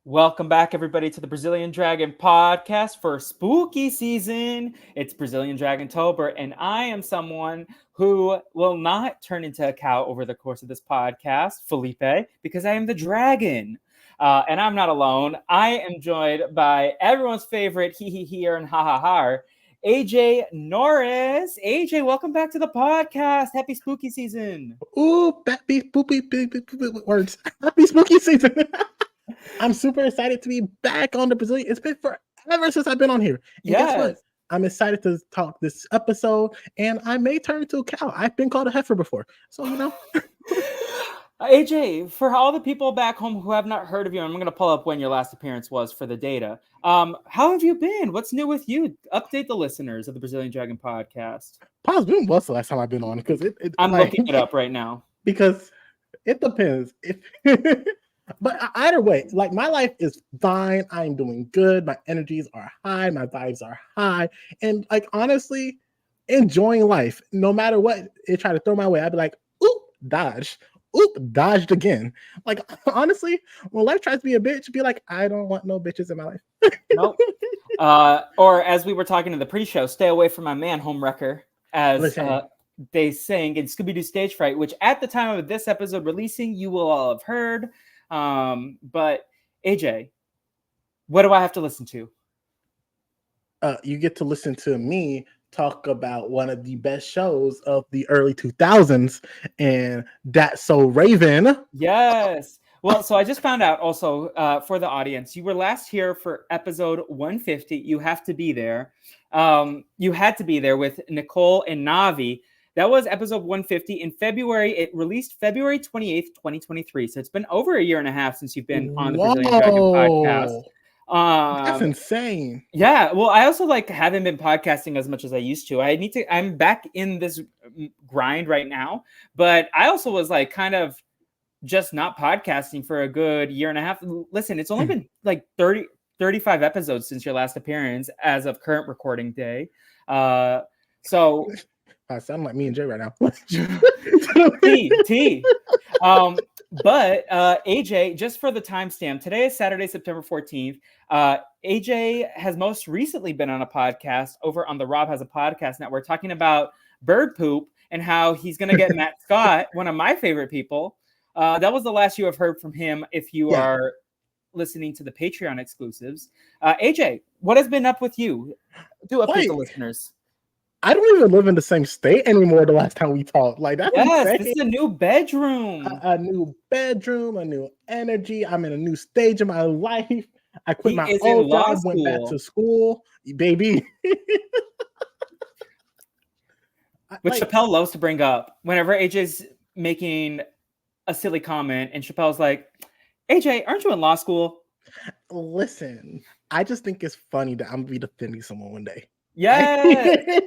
Welcome back, everybody, to the Brazilian Dragon podcast for spooky season. It's Brazilian Dragontober, and I am someone who will not turn into a cow over the course of this podcast, Felipe, because I am the dragon. And I'm not alone. I am joined by everyone's favorite here and ha, AJ Norris. AJ, welcome back to the podcast. Happy spooky season. Ooh, happy spooky words. Happy spooky season. I'm super excited to be back on the Brazilian. It's been forever since I've been on here. And guess what? I'm excited to talk this episode, and I may turn into a cow. I've been called a heifer before. So, AJ, for all the people back home who have not heard of you, I'm going to pull up when your last appearance was for the data. How have you been? What's new with you? Update the listeners of the Brazilian Dragon podcast. When was the last time I've been on? Because I'm looking it up right now. Because it depends. But either way, like, my life is fine. I'm doing good. My energies are high. My vibes are high. And, like, honestly, enjoying life. No matter what it try to throw my way, I'd be like, oop, dodge. Oop, dodged again. Like, honestly, when life tries to be a bitch, be like, I don't want no bitches in my life. Nope. Or as we were talking in the pre-show, stay away from my man, Homewrecker, as they sang in Scooby-Doo Stage Fright, which at the time of this episode releasing, you will all have heard. But AJ, what do I have to listen to? You get to listen to me talk about one of the best shows of the early 2000s, and That's So Raven. Yes. Well, so I just found out also for the audience, you were last here for episode 150. You have to be there. You had to be there with Nicole and Navi. That was episode 150 in February. It released February 28th, 2023. So it's been over a year and a half since you've been on the Brazilian Dragon podcast. That's insane. Yeah. Well, I also haven't been podcasting as much as I used to. I'm back in this grind right now, but I also was kind of just not podcasting for a good year and a half. Listen, it's only been 35 episodes since your last appearance as of current recording day. So I sound like me and Jay right now. T. But AJ, just for the timestamp, today is Saturday, September 14th. AJ has most recently been on a podcast over on the Rob Has a Podcast Network talking about bird poop and how he's going to get Matt Scott, one of my favorite people. That was the last you have heard from him if you are listening to the Patreon exclusives. AJ, what has been up with you? Do update the listeners. I don't even live in the same state anymore. The last time we talked, that's insane. This is a new bedroom. A new bedroom, a new energy. I'm in a new stage of my life. I quit my old job, went back to school, baby. Which Chappelle loves to bring up whenever AJ's making a silly comment, and Chappelle's like, "AJ, aren't you in law school?" Listen, I just think it's funny that I'm gonna be defending someone one day. Yeah.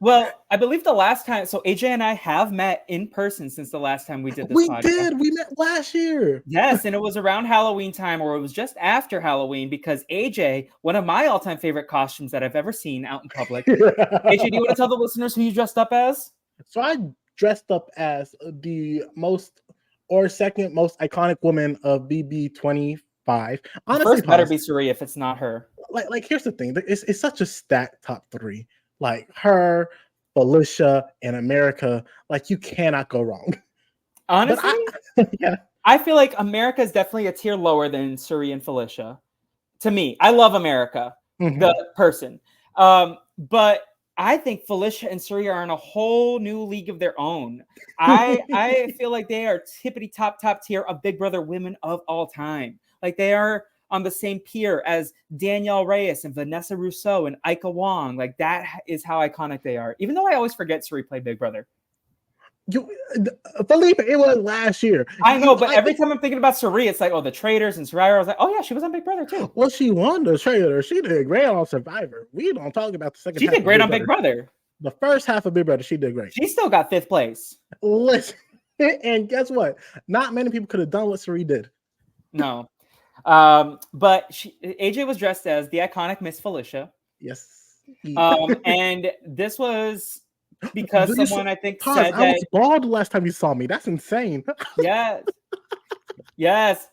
Well, I believe the last time, so AJ and I have met in person since the last time we did this podcast. We met last year. Yes, and it was around Halloween time, or it was just after Halloween, because AJ, one of my all-time favorite costumes that I've ever seen out in public. AJ, do you want to tell the listeners who you dressed up as? So I dressed up as the second most iconic woman of BB25. Honestly, first better be Suri if it's not her. Like here's the thing. It's such a stacked top three. Like her, Felicia, and America. Like, you cannot go wrong. Honestly, I feel like America is definitely a tier lower than Suri and Felicia. To me, I love America, the person. But I think Felicia and Suri are in a whole new league of their own. I feel like they are tippity top tier of Big Brother women of all time. Like, they are on the same peer as Danielle Reyes and Vanessa Rousseau and Ika Wong. Like, that is how iconic they are. Even though I always forget Suri played Big Brother. Felipe, it was last year. I know, but every time I'm thinking about Suri, it's like, oh, the Traitors and Survivor. I was like, oh yeah, she was on Big Brother too. Well, she won the Traitor. She did great on Survivor. We don't talk about the second. She did great on Big Brother. The first half of Big Brother, she did great. She still got 5th place. Listen, and guess what? Not many people could have done what Suri did. No. But AJ was dressed as the iconic Miss Felicia. Yes. And this was because someone I think said I was bald the last time you saw me. That's insane. Yes.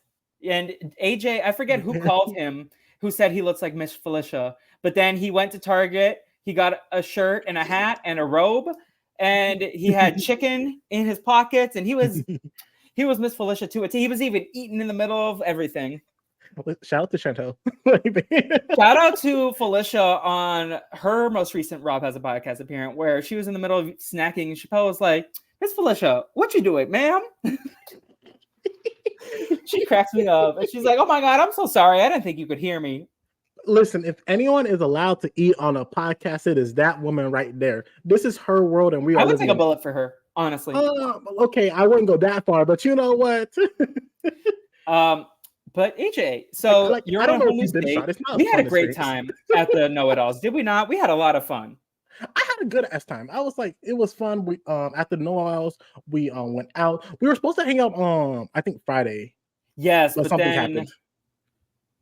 And AJ, I forget who called him, who said he looks like Miss Felicia. But then he went to Target. He got a shirt and a hat and a robe, and he had chicken in his pockets, and he was Miss Felicia too. He was even eating in the middle of everything. Shout out to Chantel. Shout out to Felicia on her most recent Rob Has a Podcast appearance, where she was in the middle of snacking, and Chappelle was like, "Miss Felicia, what you doing, ma'am?" She cracks me up, and she's like, "Oh my God, I'm so sorry. I didn't think you could hear me." Listen, if anyone is allowed to eat on a podcast, it is that woman right there. This is her world, and I would take a bullet for her, honestly. Okay, I wouldn't go that far, but you know what? But AJ, so you're on a whole new state. We had a great time at the Know-It-Alls, did we not? We had a lot of fun. I had a good ass time. I was like, it was fun. We at the Know-It-Alls, we went out. We were supposed to hang out I think Friday. Yes, but something then happened.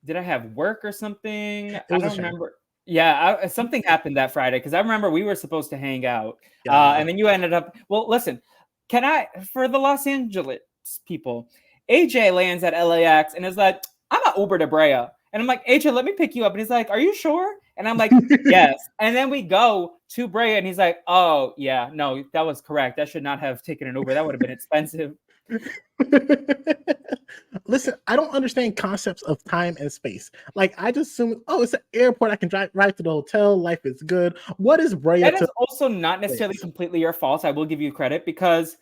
Did I have work or something? I don't remember. Yeah, something happened that Friday because I remember we were supposed to hang out, and then you ended up. Well, listen, for the Los Angeles people, AJ lands at LAX and is like, "I'm at Uber to Brea," and I'm like, "AJ, let me pick you up," and he's like, "Are you sure?" And I'm like, "Yes." And then we go to Brea, and he's like, "Oh yeah, no, that was correct. I should not have taken an Uber. That would have been expensive." Listen, I don't understand concepts of time and space. Like, I just assume, it's an airport. I can drive right to the hotel. Life is good. What is Brea? That is also not necessarily completely your fault. I will give you credit because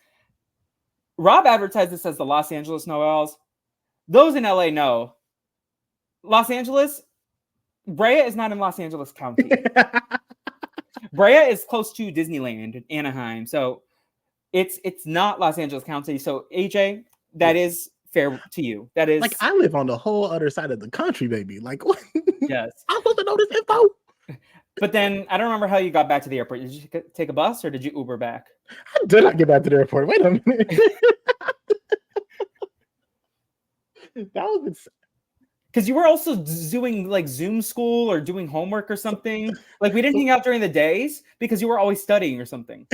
Rob advertised this as the Los Angeles Know-It-Alls. Those in LA know Los Angeles. Brea is not in Los Angeles County. Brea is close to Disneyland, Anaheim. So it's not Los Angeles County. So AJ, that is fair to you. That is like I live on the whole other side of the country, baby. Like, what? Yes, I'm supposed to know this info. But then I don't remember how you got back to the airport. Did you take a bus or did you Uber back? How did I get back to the airport? Wait a minute. That was because you were also doing like Zoom school or doing homework or something. Like we didn't hang out during the days because you were always studying or something.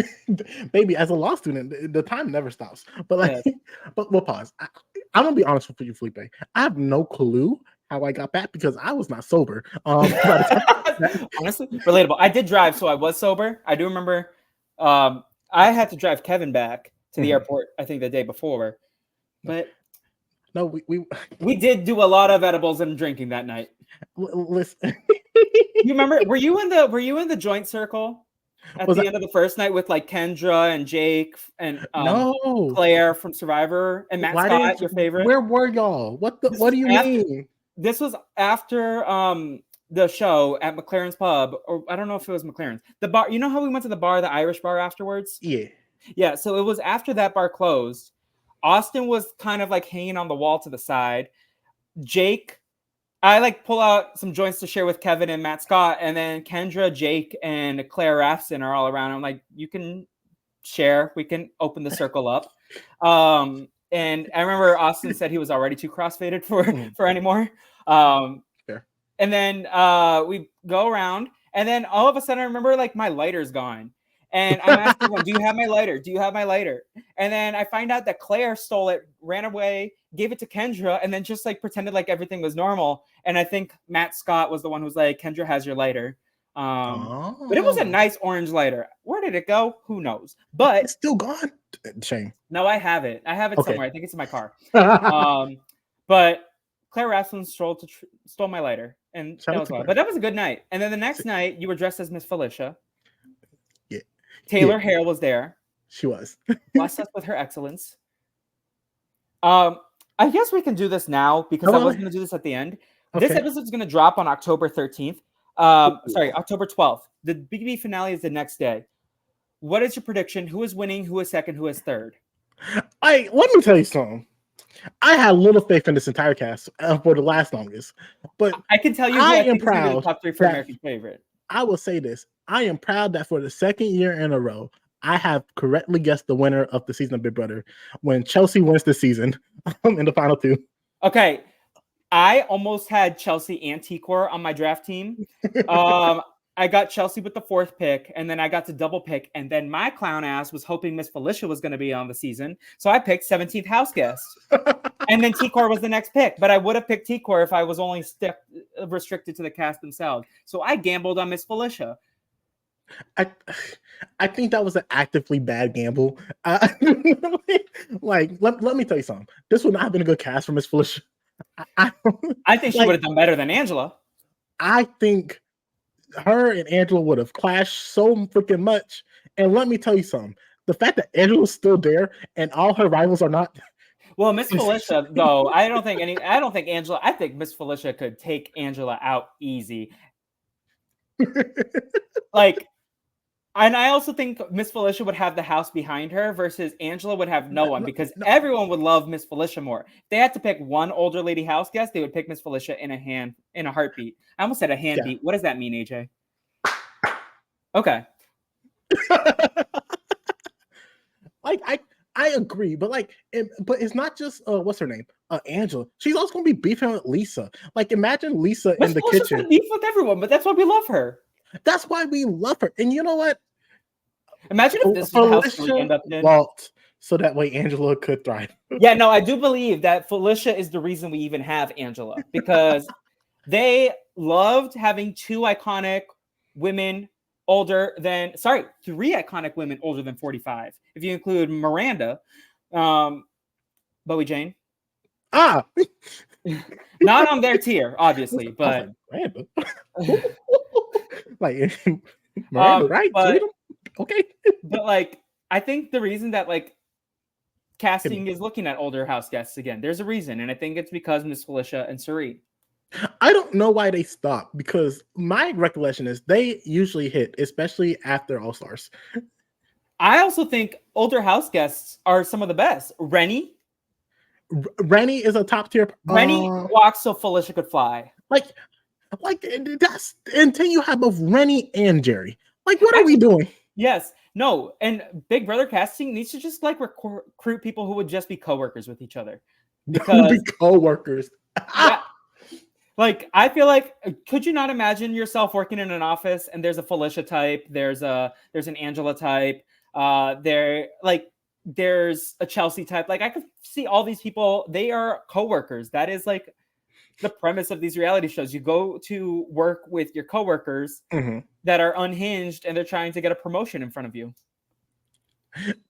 Baby, as a law student, the time never stops. But like, yes. But we'll pause. I'm gonna be honest with you, Felipe. I have no clue how I got back because I was not sober. Honestly, relatable. I did drive, so I was sober. I do remember. I had to drive Kevin back to the airport. I think the day before, but. No, we did do a lot of edibles and drinking that night. Listen, you remember? Were you in the joint circle at the end of the first night with like Kendra and Jake and Claire from Survivor and Matt Scott, your favorite? Where were y'all? What do you mean? This was after the show at McLaren's Pub, or I don't know if it was McLaren's. The bar. You know how we went to the bar, the Irish bar afterwards? Yeah. Yeah. So it was after that bar closed. Austin was kind of like hanging on the wall to the side. Jake, I like pull out some joints to share with Kevin and Matt Scott, and then Kendra, Jake, and Claire Raffson are all around. I'm like, you can share. We can open the circle up. And I remember Austin said he was already too crossfaded for anymore. Fair. And then we go around, and then all of a sudden I remember like my lighter's gone. And I'm asking him, do you have my lighter? Do you have my lighter? And then I find out that Claire stole it, ran away, gave it to Kendra, and then just like pretended like everything was normal. And I think Matt Scott was the one who was like, Kendra has your lighter. But it was a nice orange lighter. Where did it go? Who knows? But it's still gone. Shame. No, I have it. I have it somewhere. I think it's in my car. But Claire Rafflin stole my lighter. And that was fun. But that was a good night. And then the next night, you were dressed as Miss Felicia. Taylor Hale was there. She was. Blessed us with her excellence. I guess we can do this now because I was going to do this at the end. Okay. This episode is going to drop on October 13th. October 12th. The BB finale is the next day. What is your prediction? Who is winning? Who is second? Who is third? Let me tell you something. I had little faith in this entire cast for the last longest, but I can tell you who I am proud. Top 3 for American favorite. I will say this. I am proud that for the second year in a row, I have correctly guessed the winner of the season of Big Brother when Chelsea wins the season in the final 2. Okay. I almost had Chelsea and T-Core on my draft team. I got Chelsea with the 4th pick, and then I got to double pick, and then my clown ass was hoping Miss Felicia was going to be on the season, so I picked 17th house guest. And then T-Core was the next pick, but I would have picked T-Core if I was only restricted to the cast themselves. So I gambled on Miss Felicia. I think that was an actively bad gamble. Like, let me tell you something. This would not have been a good cast for Miss Felicia. I think she would have done better than Angela. I think her and Angela would have clashed so freaking much. And let me tell you something. The fact that Angela's still there and all her rivals are not. Well, Miss Felicia, though, I don't think Angela. I think Miss Felicia could take Angela out easy. Like, and I also think Miss Felicia would have the house behind her versus Angela would have no one because everyone would love Miss Felicia more. If they had to pick one older lady house guest, they would pick Miss Felicia in a heartbeat. I almost said a hand beat. What does that mean, AJ? Okay. Like, I agree, but but it's not just what's her name, Angela. She's also gonna be beefing with Lisa. Like, imagine Lisa in the kitchen. Gonna beef with everyone, but that's why we love her. That's why we love her. And you know what? Imagine if this was the house we end up in. Vault, so that way Angela could thrive. Yeah, no, I do believe that Felicia is the reason we even have Angela because they loved having 3 iconic women older than 45 if you include Miranda, Bowie Jane. Not on their tier, obviously, but Miranda. Like Miranda, right? But, okay. But like, I think the reason that like casting is looking at older house guests again, there's a reason, and I think it's because Miss Felicia and Suri. I don't know why they stopped because my recollection is they usually hit, especially after All Stars. I also think older house guests are some of the best. Rennie is a top tier. Rennie walks so Felicia could fly. Like that's until you have both Rennie and Jerry. Like, what are we doing? Yes, no, and Big Brother casting needs to just like recruit people who would just be coworkers with each other. Because coworkers. Yeah. Like, I feel like, could you not imagine yourself working in an office and there's a Felicia type, there's an Angela type, there's a Chelsea type. Like, I could see all these people, they are coworkers. That is like the premise of these reality shows. You go to work with your coworkers that are unhinged and they're trying to get a promotion in front of you.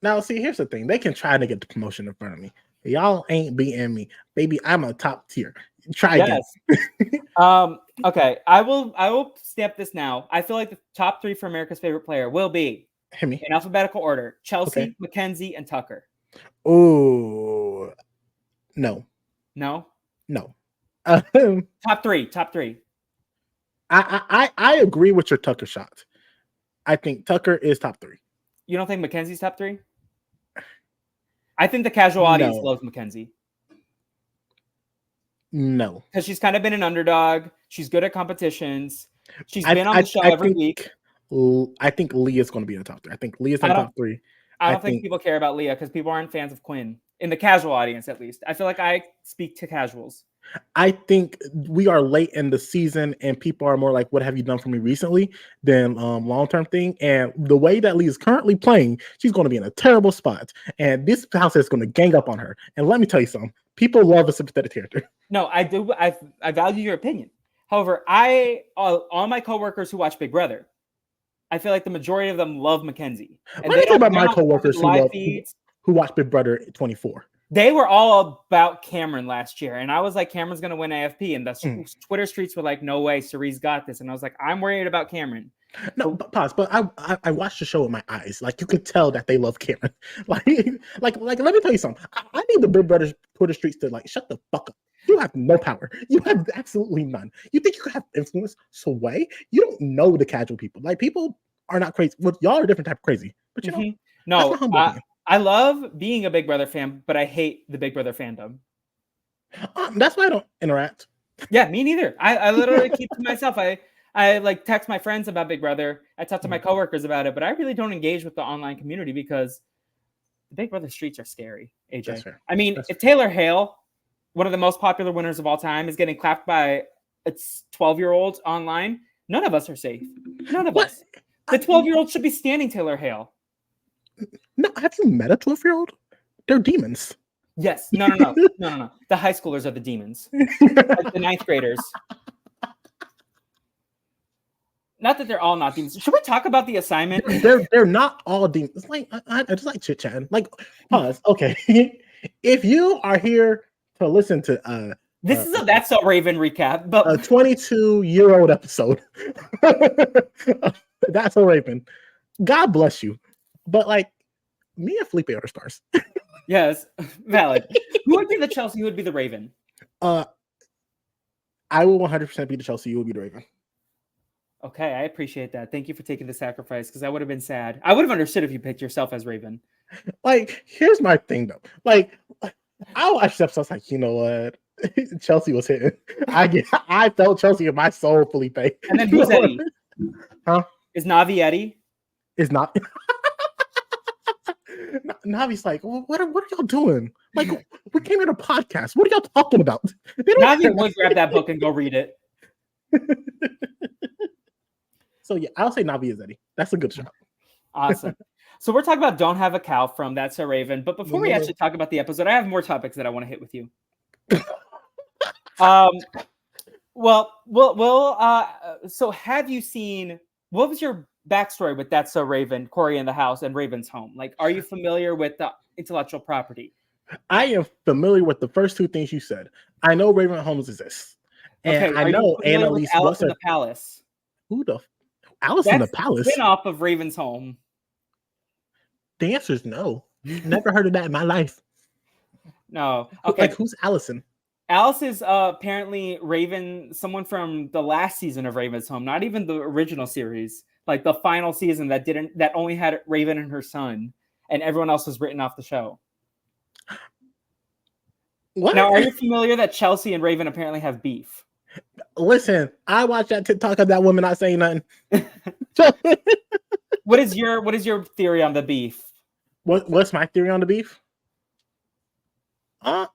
Now, see, here's the thing. They can try to get the promotion in front of me. Y'all ain't beating me. Baby, I'm a top tier. Try again. Okay, I will stamp this now. I feel like the top 3 for America's favorite player will be in alphabetical order: Chelsea, Mackenzie, and Tucker. Oh, no. Top three. I agree with your Tucker shot. I think Tucker is top 3. You don't think Mackenzie's top 3? I think the casual audience loves Mackenzie. No, because she's kind of been an underdog. She's good at competitions. She's been on the show every week. I think Leah's going to be in the top 3. I think Leah's in the top 3. I don't think people care about Leah because people aren't fans of Quinn in the casual audience, at least. I feel like I speak to casuals. I think we are late in the season and people are more like, what have you done for me recently than long-term thing. And the way that Lee is currently playing, she's going to be in a terrible spot. And this house is going to gang up on her. And let me tell you something. People love a sympathetic character. No, I do. I value your opinion. However, all my coworkers who watch Big Brother, I feel like the majority of them love Mackenzie. And let me talk about my coworkers who watch Big Brother 24. They were all about Cameron last year. And I was like, Cameron's going to win AFP. And the Twitter streets were like, no way, Cerie's got this. And I was like, I'm worried about Cameron. No, pause. But I watched the show with my eyes. Like, you could tell that they love Cameron. Like, let me tell you something. I need the Big Brother Twitter streets to like, shut the fuck up. You have no power. You have absolutely none. You think you could have influence? So way? You don't know the casual people. Like, people are not crazy. Well, y'all are a different type of crazy. But you know, no, I love being a Big Brother fan, but I hate the Big Brother fandom. That's why I don't interact. Yeah, me neither. I literally keep to myself. I like text my friends about Big Brother. I talk to my coworkers about it, but I really don't engage with the online community because the Big Brother streets are scary, AJ. I mean, if Taylor Hale, one of the most popular winners of all time, is getting clapped by its 12-year-old online, None of us are safe. None of What? us. The 12-year-old should be standing Taylor Hale. No, have you met a 12-year-old? They're demons. Yes. No. The high schoolers are the demons. Like the ninth graders. Not that they're all not demons. Should we talk about the assignment? They're not all demons. It's like I just like chit chatting. Like, pause. Okay, if you are here to listen to this is a That's So Raven recap, but a 22-year-old episode. That's So Raven. God bless you. But like, me and Felipe are the stars. Yes, valid. Who would be the Chelsea? Who would be the Raven? I will 100% be the Chelsea. You will be the Raven. Okay, I appreciate that. Thank you for taking the sacrifice because I would have been sad. I would have understood if you picked yourself as Raven. Like, here's my thing though. Like, I watched episodes like, you know what? Chelsea was hitting. I felt Chelsea in my soul, Felipe. And then who's Eddie? Huh? Is Navi Eddie? Is not. Navi's like, what are y'all doing? Like, we came in a podcast. What are y'all talking about? Navi would grab that book and go read it. So yeah, I'll say Navi is Eddie. That's a good shot. Awesome. So we're talking about Don't Have a Cow from That's So Raven. But before we actually talk about the episode, I have more topics that I want to hit with you. So have you seen, what was your backstory with That's So Raven, Corey in the House, and Raven's Home? Like, are you familiar with the intellectual property? I am familiar with the first two things you said. I know Raven Homes exists. And okay, I know Annalise Alice in the Palace. Who the Alice in the Palace? Spin-off of Raven's Home. The answer is no. Never heard of that in my life. No. Okay. Like, who's Allison? Alice is apparently Raven, someone from the last season of Raven's Home, not even the original series, like the final season that only had Raven and her son, and everyone else was written off the show. What? Now, are you familiar that Chelsea and Raven apparently have beef? Listen, I watched that TikTok of that woman not saying nothing. What is your theory on the beef? What's my theory on the beef? I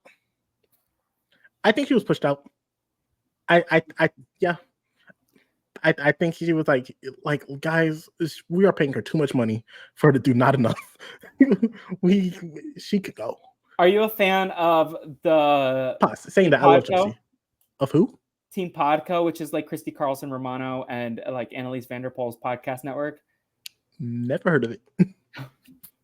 think she was pushed out. I think she was like, guys, we are paying her too much money for her to do not enough. She could go. Are you a fan of the saying that I love Chelsea? Of who? Team Podco, which is like Christy Carlson Romano and like Annalise Vanderpool's podcast network. Never heard of it.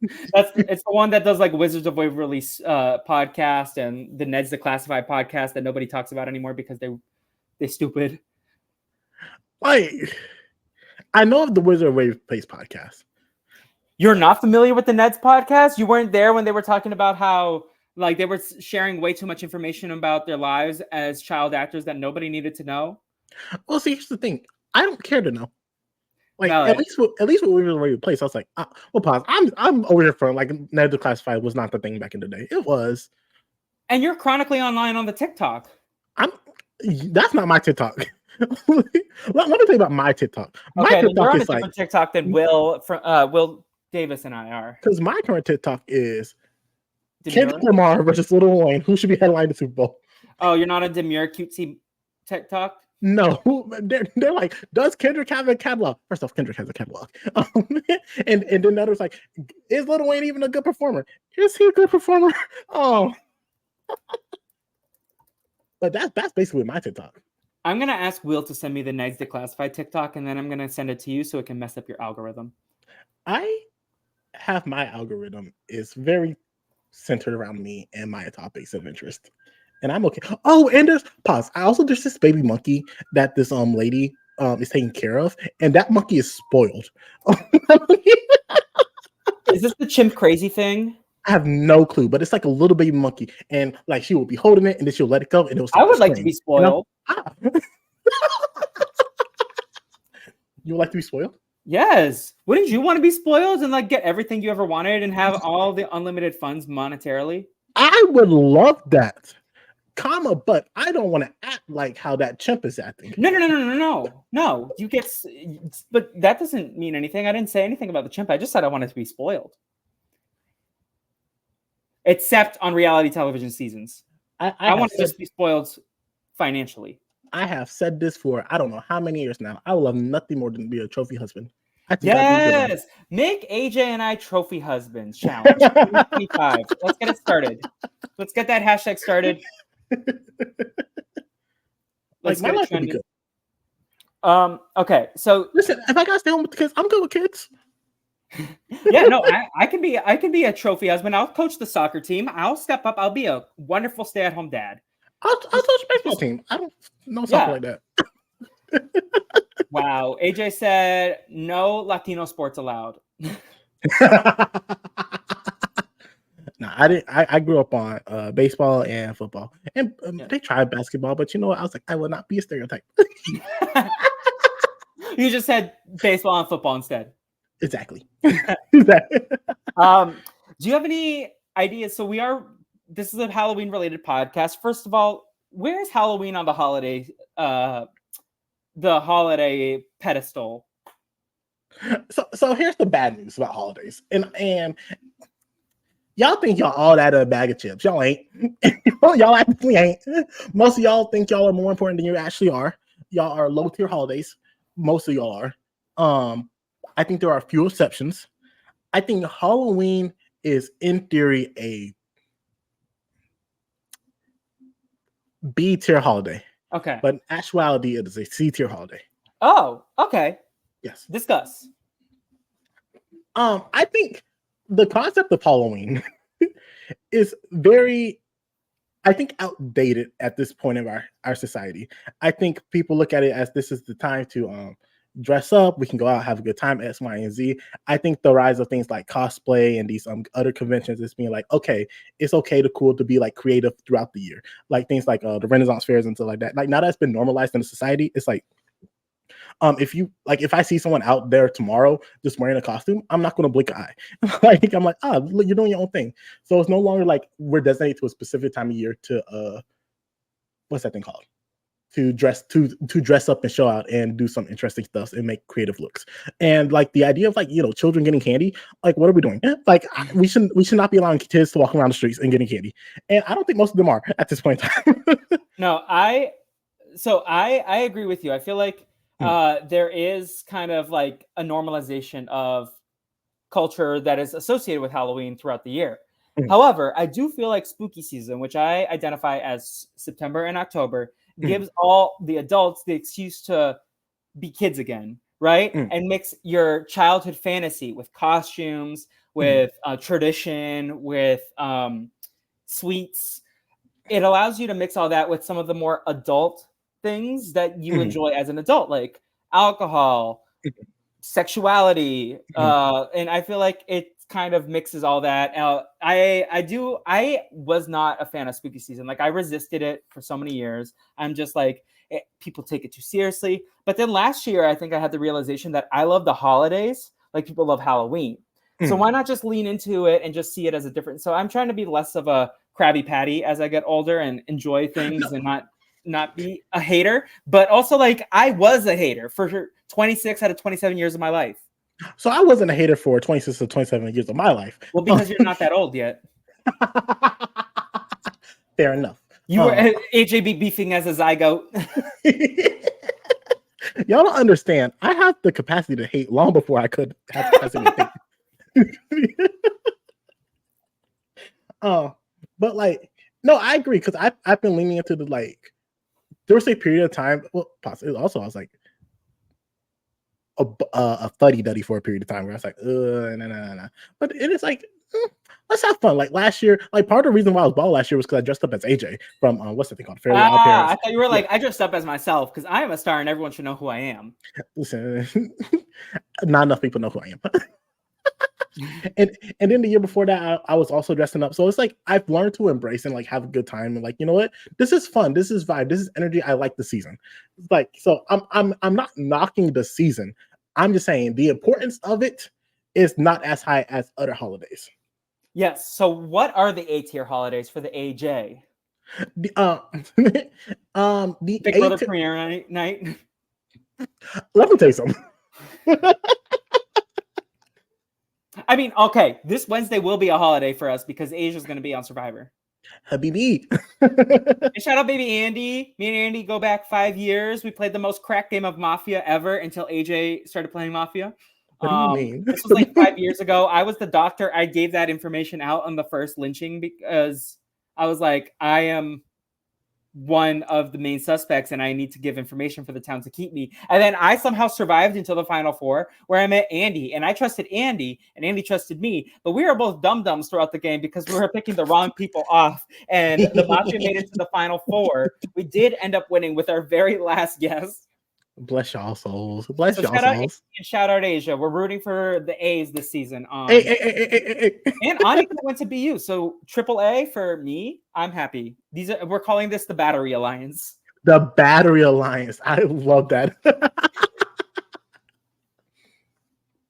It's the one that does like Wizards of Waverly podcast and the Ned's the Classified podcast that nobody talks about anymore because they're stupid. Like, I know of the Wizard of Waverly Place podcast. You're not familiar with the Ned's podcast? You weren't there when they were talking about how like they were sharing way too much information about their lives as child actors that nobody needed to know? Well, see, here's the thing. I don't care to know. Like, at least with Wizards of Waverly Place, I was like, well, pause. I'm over here for like Ned the Classified was not the thing back in the day. It was. And you're chronically online on the TikTok. That's not my TikTok. Let me tell you about my TikTok. My TikTok you're on is a different TikTok than Will Davis and I are. Because my current TikTok is Kendrick Lamar versus Lil Wayne. Who should be headlining the Super Bowl? Oh, you're not a demure cutesy TikTok? No, they're like, does Kendrick have a catalog? First off, Kendrick has a catalog. And then others like, is Lil Wayne even a good performer? Is he a good performer? Oh. But that's basically my TikTok. I'm going to ask Will to send me the Ned's Declassified TikTok, and then I'm going to send it to you so it can mess up your algorithm. I have my algorithm is very centered around me and my topics of interest. And I'm okay. Oh, and there's this baby monkey that this lady is taking care of, and that monkey is spoiled. Is this the chimp crazy thing? I have no clue, but it's like a little baby monkey, and like she will be holding it, and then she'll let it go, and it was. I would like to be spoiled. You know? You would like to be spoiled? Yes. Wouldn't you want to be spoiled and like get everything you ever wanted and have all the unlimited funds monetarily? I would love that. But I don't want to act like how that chimp is acting. No. You get, but that doesn't mean anything. I didn't say anything about the chimp. I just said I wanted to be spoiled. Except on reality television seasons. I want to just be spoiled financially. I have said this for I don't know how many years now. I would love nothing more than to be a trophy husband. I think that'd be good. Yes, make AJ and I trophy husbands challenge 2025. Let's get it started. Let's get that hashtag started. Let's my life would be good. Okay, so listen, if I gotta stay home with the kids, I'm good with kids. Yeah, no, I can be a trophy husband. I'll coach the soccer team. I'll step up. I'll be a wonderful stay-at-home dad. I'll coach baseball team. I don't know something like that. Wow. AJ said no Latino sports allowed. No, I didn't. I grew up on baseball and football, and they tried basketball, but you know what? I was like, I will not be a stereotype. You just said baseball and football instead. Exactly. Do you have any ideas? So this is a Halloween related podcast. First of all, where's Halloween on the holiday pedestal? So here's the bad news about holidays. And y'all think y'all all that a bag of chips. Y'all ain't. Y'all actually ain't. Most of y'all think y'all are more important than you actually are. Y'all are low tier holidays. Most of y'all are. I think there are a few exceptions. I think Halloween is, in theory, a B tier holiday. Okay. But in actuality, it is a C tier holiday. Oh, okay. Yes. Discuss. I think the concept of Halloween is very, I think, outdated at this point of our society. I think people look at it as this is the time to dress up, we can go out, have a good time, X, Y, and Z. I think the rise of things like cosplay and these other conventions is being like, okay, it's okay to cool to be like creative throughout the year. Like things like the Renaissance fairs and stuff like that. Like now that's been normalized in the society, it's like, if I see someone out there tomorrow just wearing a costume, I'm not going to blink an eye. Like I'm like, look, you're doing your own thing. So it's no longer like we're designated to a specific time of year to what's that thing called? To dress up and show out and do some interesting stuff and make creative looks. And like the idea of like, children getting candy, like what are we doing? Like we should not be allowing kids to walk around the streets and getting candy. And I don't think most of them are at this point in time. No, I agree with you. I feel like there is kind of like a normalization of culture that is associated with Halloween throughout the year. However, I do feel like spooky season, which I identify as September and October, gives all the adults the excuse to be kids again, right? And mix your childhood fantasy with costumes, with tradition, with sweets. It allows you to mix all that with some of the more adult things that you enjoy as an adult, like alcohol, sexuality, and I feel like it kind of mixes all that. I was not a fan of spooky season. Like I resisted it for so many years. I'm just like, people take it too seriously. But then last year, I think I had the realization that I love the holidays like people love Halloween. So why not just lean into it and just see it as a different? So I'm trying to be less of a Krabby Patty as I get older and enjoy things and not be a hater. But also, like, I was a hater for 26 out of 27 years of my life. So I wasn't a hater for 26 to 27 years of my life. Well, because you're not that old yet. Fair enough. You were AJ beefing as a zygote. Y'all don't understand. I have the capacity to hate long before I could have the capacity to hate. But like, no, I agree because I've been leaning into the like. There was a period of time. Well, possibly also I was like a fuddy duddy for a period of time where I was like, no. But it is like, let's have fun. Like last year, like part of the reason why I was bald last year was because I dressed up as AJ from what's the thing called? Fairly Odd Parents. I thought you were like, I dressed up as myself because I am a star and everyone should know who I am. Listen, not enough people know who I am. and then the year before that, I was also dressing up. So it's like I've learned to embrace and like have a good time and like, you know what? This is fun. This is vibe. This is energy. I like the season. It's like, so I'm not knocking the season. I'm just saying the importance of it is not as high as other holidays. Yes. So what are the A-tier holidays for the AJ? The Big Brother premiere night. Let me tell you something. I mean, okay, this Wednesday will be a holiday for us because Asia's going to be on Survivor. Habibi. And shout out baby Andy. Me and Andy go back 5 years. We played the most crack game of Mafia ever until AJ started playing Mafia. What do you mean? This was like 5 years ago. I was the doctor. I gave that information out on the first lynching because I was like, I am one of the main suspects and I need to give information for the town to keep me. And then I somehow survived until the final four where I met Andy, and I trusted Andy and Andy trusted me, but we were both dum-dums throughout the game because we were picking the wrong people off, and the Mafia made it to the final four. We did end up winning with our very last guess. Bless y'all souls. Bless y'all shout out souls. And shout out Asia. We're rooting for the A's this season. Hey. And Anika went to BU. So AAA for me, I'm happy. We're calling this the Battery Alliance. The Battery Alliance. I love that.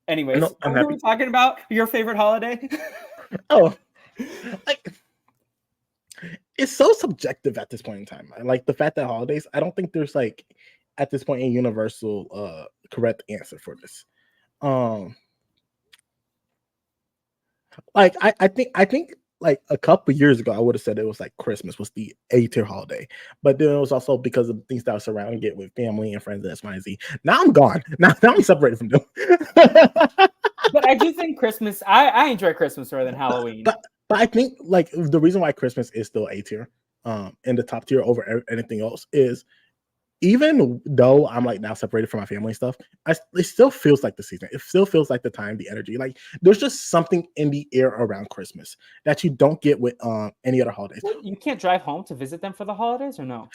Anyways, what are we talking about? Your favorite holiday? It's so subjective at this point in time. Like the fact that holidays, I don't think there's like at this point a universal correct answer for this. Like I think like a couple years ago I would have said it was like Christmas was the A tier holiday, but then it was also because of things that were surrounding it with family and friends and X, Y, and Z. Now I'm gone. Now I'm separated from them. But I do think Christmas. I enjoy Christmas more than Halloween. But I think like the reason why Christmas is still A tier, in the top tier over anything else is, even though I'm like now separated from my family and stuff, it still feels like the season. It still feels like the time, the energy. Like there's just something in the air around Christmas that you don't get with any other holidays. Well, you can't drive home to visit them for the holidays, or no?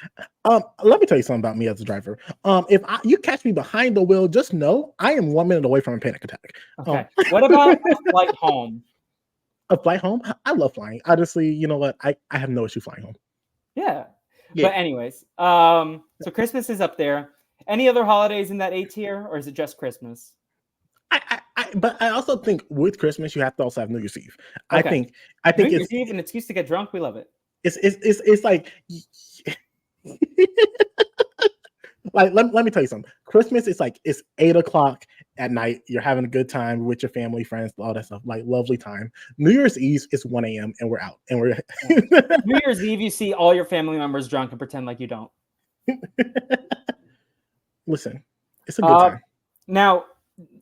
Let me tell you something about me as a driver. If you catch me behind the wheel, just know I am 1 minute away from a panic attack. Okay. What about a flight home? A flight home? I love flying. Honestly, you know what? I have no issue flying home. Yeah. But anyways, so Christmas is up there. Any other holidays in that A tier, or is it just Christmas? But I also think with Christmas you have to also have New Year's Eve. Okay. I think New Year's Eve, an excuse to get drunk. We love it. It's like like let me tell you something. Christmas is like it's 8 o'clock at night. You're having a good time with your family, friends, all that stuff. Like lovely time. New Year's Eve is 1 a.m. and we're out. And we're New Year's Eve, you see all your family members drunk and pretend like you don't. Listen, it's a good time. Now,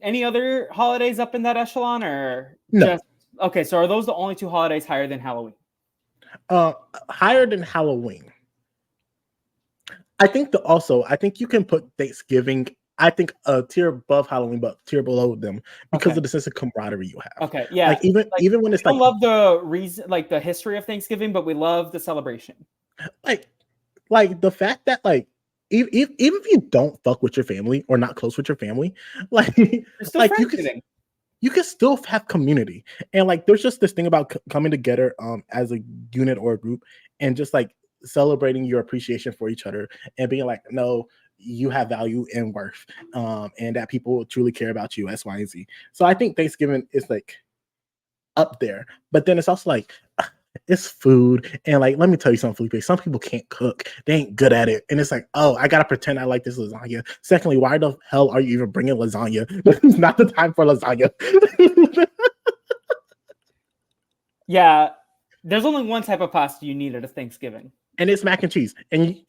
any other holidays up in that echelon, or no? Okay, so are those the only two holidays higher than Halloween? Higher than Halloween. I think you can put Thanksgiving, I think a tier above Halloween, but tier below them because of the sense of camaraderie you have. Okay, yeah. Like even when it's we like, love the reason, like the history of Thanksgiving, but we love the celebration. Like the fact that like even if you don't fuck with your family or not close with your family, like you can still have community, and like there's just this thing about coming together as a unit or a group and just like celebrating your appreciation for each other and being like, no, you have value and worth, and that people truly care about you, X, Y, and Z. So I think Thanksgiving is like up there, but then it's also like it's food, and like let me tell you something, Felipe. Some people can't cook; they ain't good at it, and it's like, oh, I gotta pretend I like this lasagna. Secondly, why the hell are you even bringing lasagna? It's not the time for lasagna. Yeah, there's only one type of pasta you need at a Thanksgiving, and it's mac and cheese. And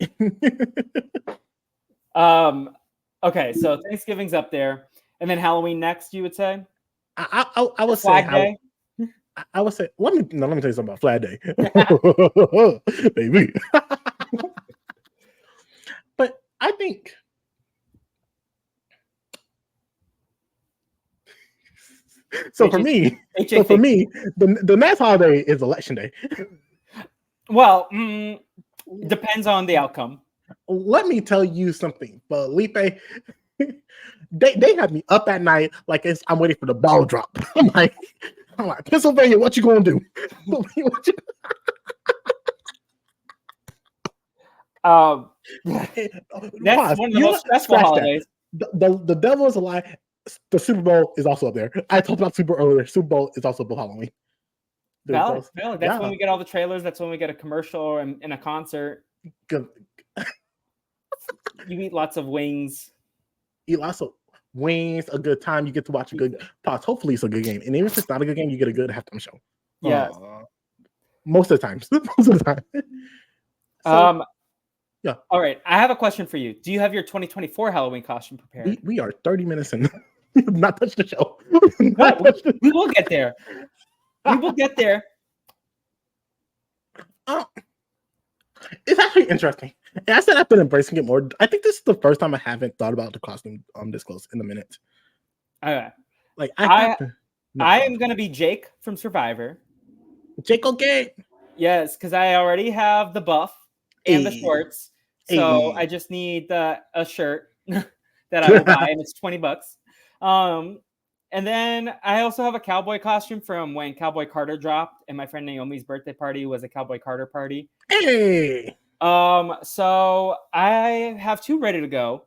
okay, so Thanksgiving's up there, and then Halloween next. You would say? I would say Flag Day. I would say let me tell you something about Flag Day, baby. But I think for me, the next holiday is Election Day. Well, depends on the outcome. Let me tell you something, Felipe. They have me up at night like I'm waiting for the ball drop. I'm like, Pennsylvania, what you gonna do? That's one of the most stressful holidays. The devil is a lie. The Super Bowl is also up there. I talked about Super Bowl earlier. Super Bowl is also above Halloween. Valid. That's when we get all the trailers. That's when we get a commercial and a concert. Good. You eat lots of wings. A good time. You get to watch a good pause. Hopefully it's a good game. And even if it's not a good game, you get a good halftime show. Yeah. Most of the times. Most of the time. So, yeah. All right. I have a question for you. Do you have your 2024 Halloween costume prepared? We are 30 minutes in. We have not touched the show. We will get there. We will get there. It's actually interesting. And I said I've been embracing it more. I think this is the first time I haven't thought about the costume this close in a minute. Okay. Like I am gonna be Jake from Survivor. Jake, okay. Yes, because I already have the buff and the shorts. So I just need a shirt that I will buy, and it's $20. And then I also have a cowboy costume from when Cowboy Carter dropped, and my friend Naomi's birthday party was a Cowboy Carter party. Hey. So I have 2 ready to go.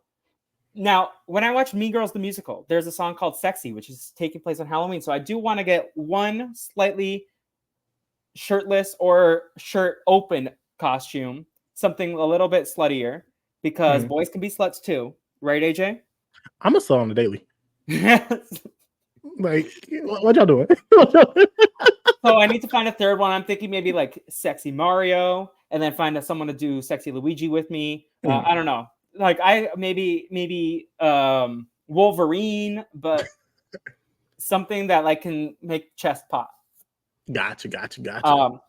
Now, when I watch Mean Girls the musical, there's a song called "Sexy," which is taking place on Halloween. So I do want to get one slightly shirtless or shirt open costume, something a little bit sluttier, because boys can be sluts too, right, AJ? I'm a slut on the daily. Like, what y'all doing? So I need to find a third one. I'm thinking maybe like sexy Mario, and then find someone to do sexy Luigi with me. I don't know. Like maybe Wolverine, but something that like can make chest pop. Gotcha. But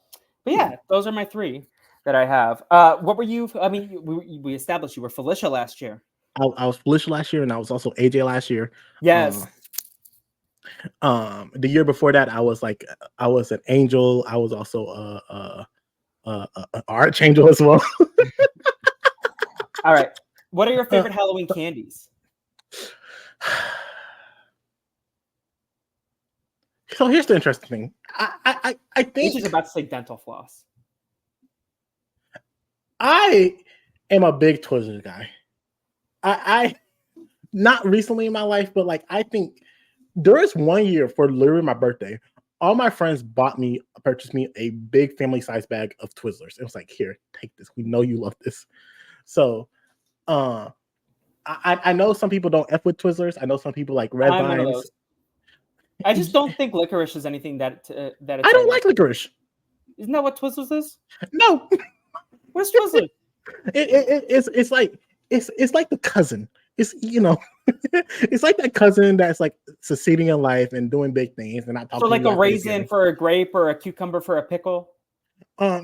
yeah, those are my 3 that I have. What were you? I mean, we established you were Felicia last year. I was Felicia last year, and I was also AJ last year. Yes. The year before that, I was an angel. I was also an archangel as well. All right. What are your favorite Halloween candies? So here's the interesting thing. I think she's about to say dental floss. I am a big Twizzlers guy. I not recently in my life, but like I think there is one year for literally my birthday, all my friends purchased me a big family size bag of Twizzlers. It was like, here, take this. We know you love this. So I know some people don't F with Twizzlers. I know some people like red vines. I just don't think licorice is anything that it's I don't like licorice. Isn't that what Twizzlers is? No. What's Twizzlers? It's like the cousin. It's it's like that cousin that's like succeeding in life and doing big things and not talking. So like a raisin for a grape or a cucumber for a pickle.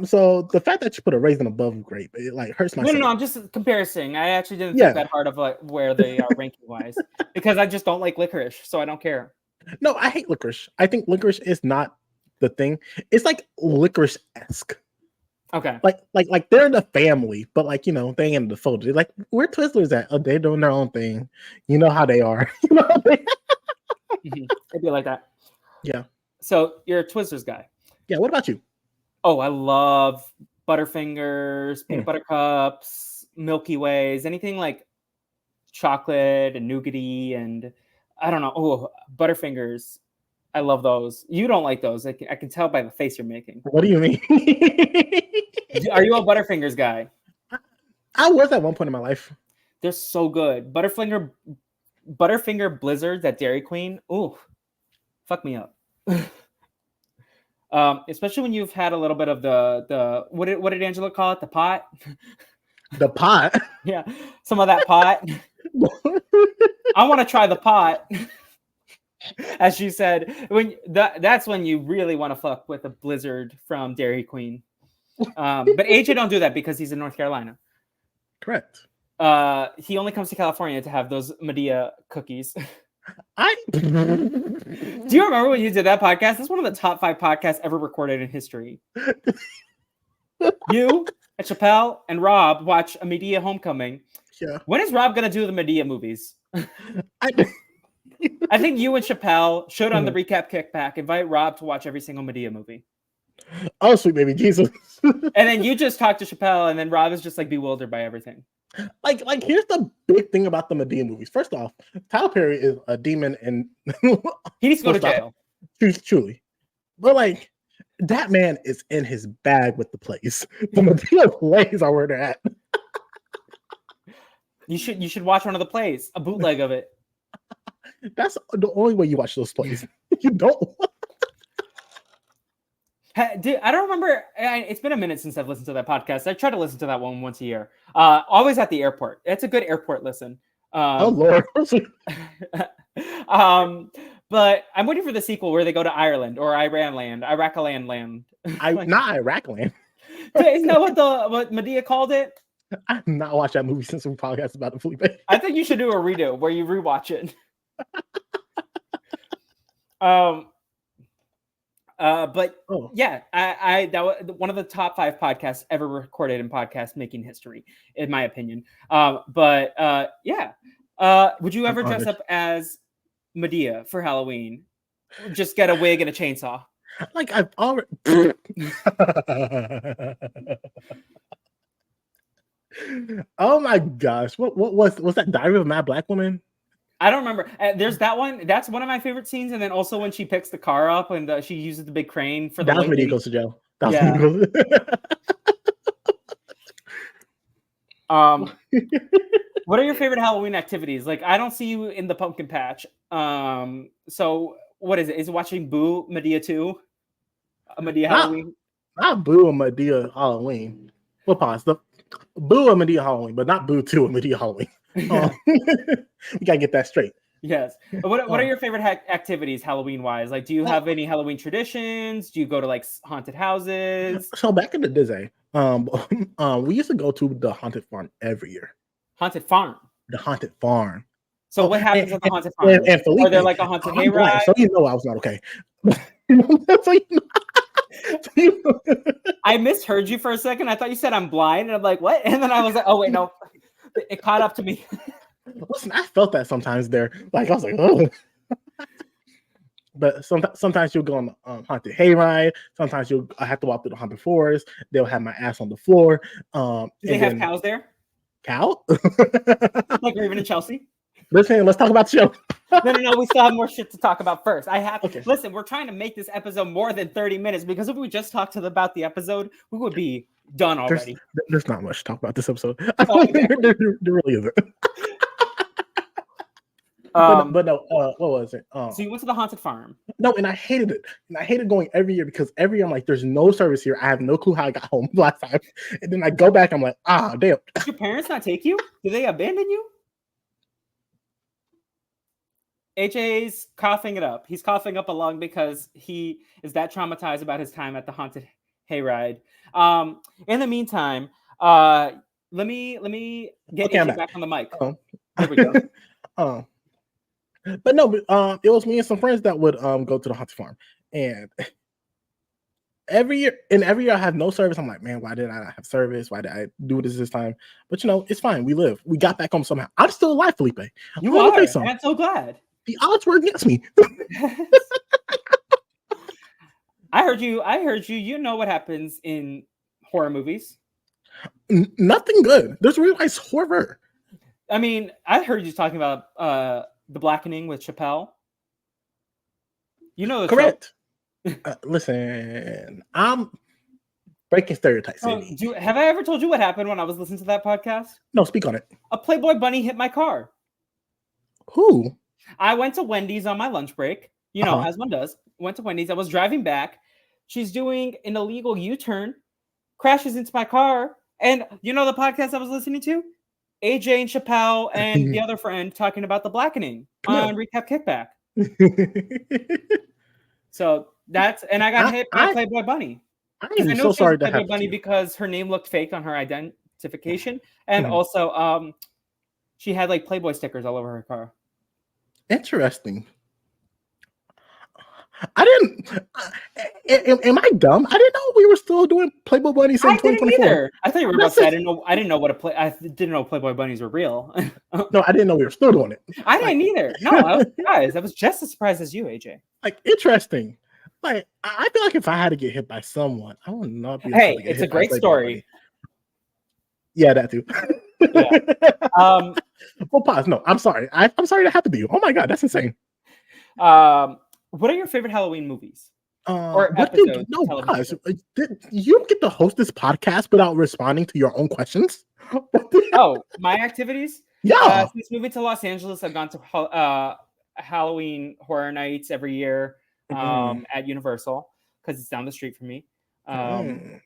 So the fact that you put a raisin above grape, it like hurts my. No, I'm just comparing. I actually didn't think that hard of like where they are ranking wise because I just don't like licorice, so I don't care. No, I hate licorice. I think licorice is not the thing. It's like licorice-esque. Okay. Like they're in the family, but like they ain't in the fold. They're like, where Twizzlers at? Oh, they're doing their own thing. You know how they are. It'd be like that. Yeah. So you're a Twizzlers guy. Yeah. What about you? Oh, I love Butterfingers, peanut butter cups, Milky Ways, anything like chocolate and nougaty and I don't know. Oh, Butterfingers. I love those. You don't like those. I can tell by the face you're making. What do you mean? Are you a Butterfingers guy? I was at one point in my life. They're so good. Butterfinger Blizzards at Dairy Queen. Ooh, fuck me up. Especially when you've had a little bit of the what did Angela call it? The pot. The pot. Yeah, some of that pot. I want to try the pot. As she said, that's when you really want to fuck with a Blizzard from Dairy Queen. But AJ don't do that because he's in North Carolina. Correct. He only comes to California to have those Medea cookies. Do you remember when you did that podcast? That's one of the top 5 podcasts ever recorded in history. You and Chappelle and Rob watch a Medea Homecoming. Yeah. When is Rob gonna do the Medea movies? I think you and Chappelle should on the recap kickback invite Rob to watch every single Medea movie. Oh, sweet baby Jesus. And then you just talk to Chappelle, and then Rob is just like bewildered by everything. Like here's the big thing about the Medea movies. First off, Tyler Perry is a demon and he needs to go to jail. Truly. But like that man is in his bag with the plays. The Medea plays are where they're at. You should watch one of the plays, a bootleg of it. That's the only way you watch those plays. You don't. I don't remember. It's been a minute since I've listened to that podcast. I try to listen to that one once a year. Always at the airport. It's a good airport listen. Oh Lord. But I'm waiting for the sequel where they go to Ireland or Iraq land. Not Iraq land. Isn't that what Medea called it? I've not watched that movie since we podcast about it, Felipe. I think you should do a redo where you rewatch it. Yeah, I that was one of the top 5 podcasts ever recorded in podcast making history, in my opinion. Yeah. Would you ever dress up as Medea for Halloween? Just get a wig and a chainsaw. Like I've already. Oh my gosh! What was that? Diary of a Mad Black Woman? I don't remember. There's that one. That's one of my favorite scenes. And then also when she picks the car up and she uses the big crane for the. That's when he goes to jail. What are your favorite Halloween activities? Like, I don't see you in the pumpkin patch. So what is it? Is it watching Boo Medea 2? Medea Halloween? Not Boo and Medea Halloween. We'll pause. Boo and Medea Halloween, but not Boo 2 and Medea Halloween. We gotta get that straight. Yes. What are your favorite activities Halloween wise? Like, do you have any Halloween traditions? Do you go to like haunted houses? So back in the day, we used to go to the haunted farm every year. Haunted farm. The haunted farm. So what happens at the haunted farm? And Felipe, are there like a haunted hayride? So you know I was not okay. I misheard you for a second. I thought you said I'm blind, and I'm like, what? And then I was like, oh wait, no. It caught up to me. Listen, I felt that sometimes there. Like I was like, oh. But sometimes you'll go on the haunted hayride. Sometimes I have to walk through the haunted forest. They'll have my ass on the floor. Do they have cows there? Cow? Like Raven and Chelsea? Listen, let's talk about the show. No. We still have more shit to talk about first. Okay. Listen, we're trying to make this episode more than 30 minutes because if we just talked about the episode, we would be done already. There's not much to talk about this episode. There really isn't. But no, what was it? So you went to the haunted farm. No, and I hated it. And I hated going every year because every year I'm like, there's no service here. I have no clue how I got home last time. And then I go back, I'm like, damn. Did your parents not take you? Did they abandon you? AJ's coughing it up. He's coughing up a lung because he is that traumatized about his time at the haunted hayride. In the meantime, let me get AJ back on the mic. There we go. But no, it was me and some friends that would go to the haunted farm, and every year I have no service. I'm like, man, why did I not have service? Why did I do this time? But it's fine. We live. We got back home somehow. I'm still alive, Felipe. You are. I'm so glad. The odds were against me. I heard you. You know what happens in horror movies? Nothing good. There's real nice horror. I mean, I heard you talking about The Blackening with Chappelle. You know the correct. Listen, I'm breaking stereotypes. Have I ever told you what happened when I was listening to that podcast? No, speak on it. A Playboy bunny hit my car. Who? I went to Wendy's on my lunch break. As one does. Went to Wendy's. I was driving back. She's doing an illegal U-turn, crashes into my car. And the podcast I was listening to? AJ and Chappelle and the other friend talking about The Blackening on Recap Kickback. So and I got hit by Playboy Bunny. I'm so sorry to Playboy Bunny because her name looked fake on her identification. And also she had like Playboy stickers all over her car. Interesting. I didn't. Am I dumb? I didn't know we were still doing Playboy Bunnies in 2024. Either. I thought you were about to say I didn't know I didn't know Playboy Bunnies were real. No, I didn't know we were still doing it. I didn't either. No, I was just as surprised as you, AJ. Like interesting. Like I feel like if I had to get hit by someone, I would not be. Hey, it's a great story. Yeah, that too. Yeah. Well, pause. No, I'm sorry. I'm sorry that happened to you. Oh my god, that's insane. What are your favorite Halloween movies? Or episodes? No, gosh, you get to host this podcast without responding to your own questions. Oh, my activities? Yeah. Since moving to Los Angeles, I've gone to Halloween Horror Nights every year at Universal. because it's down the street from me. Mm.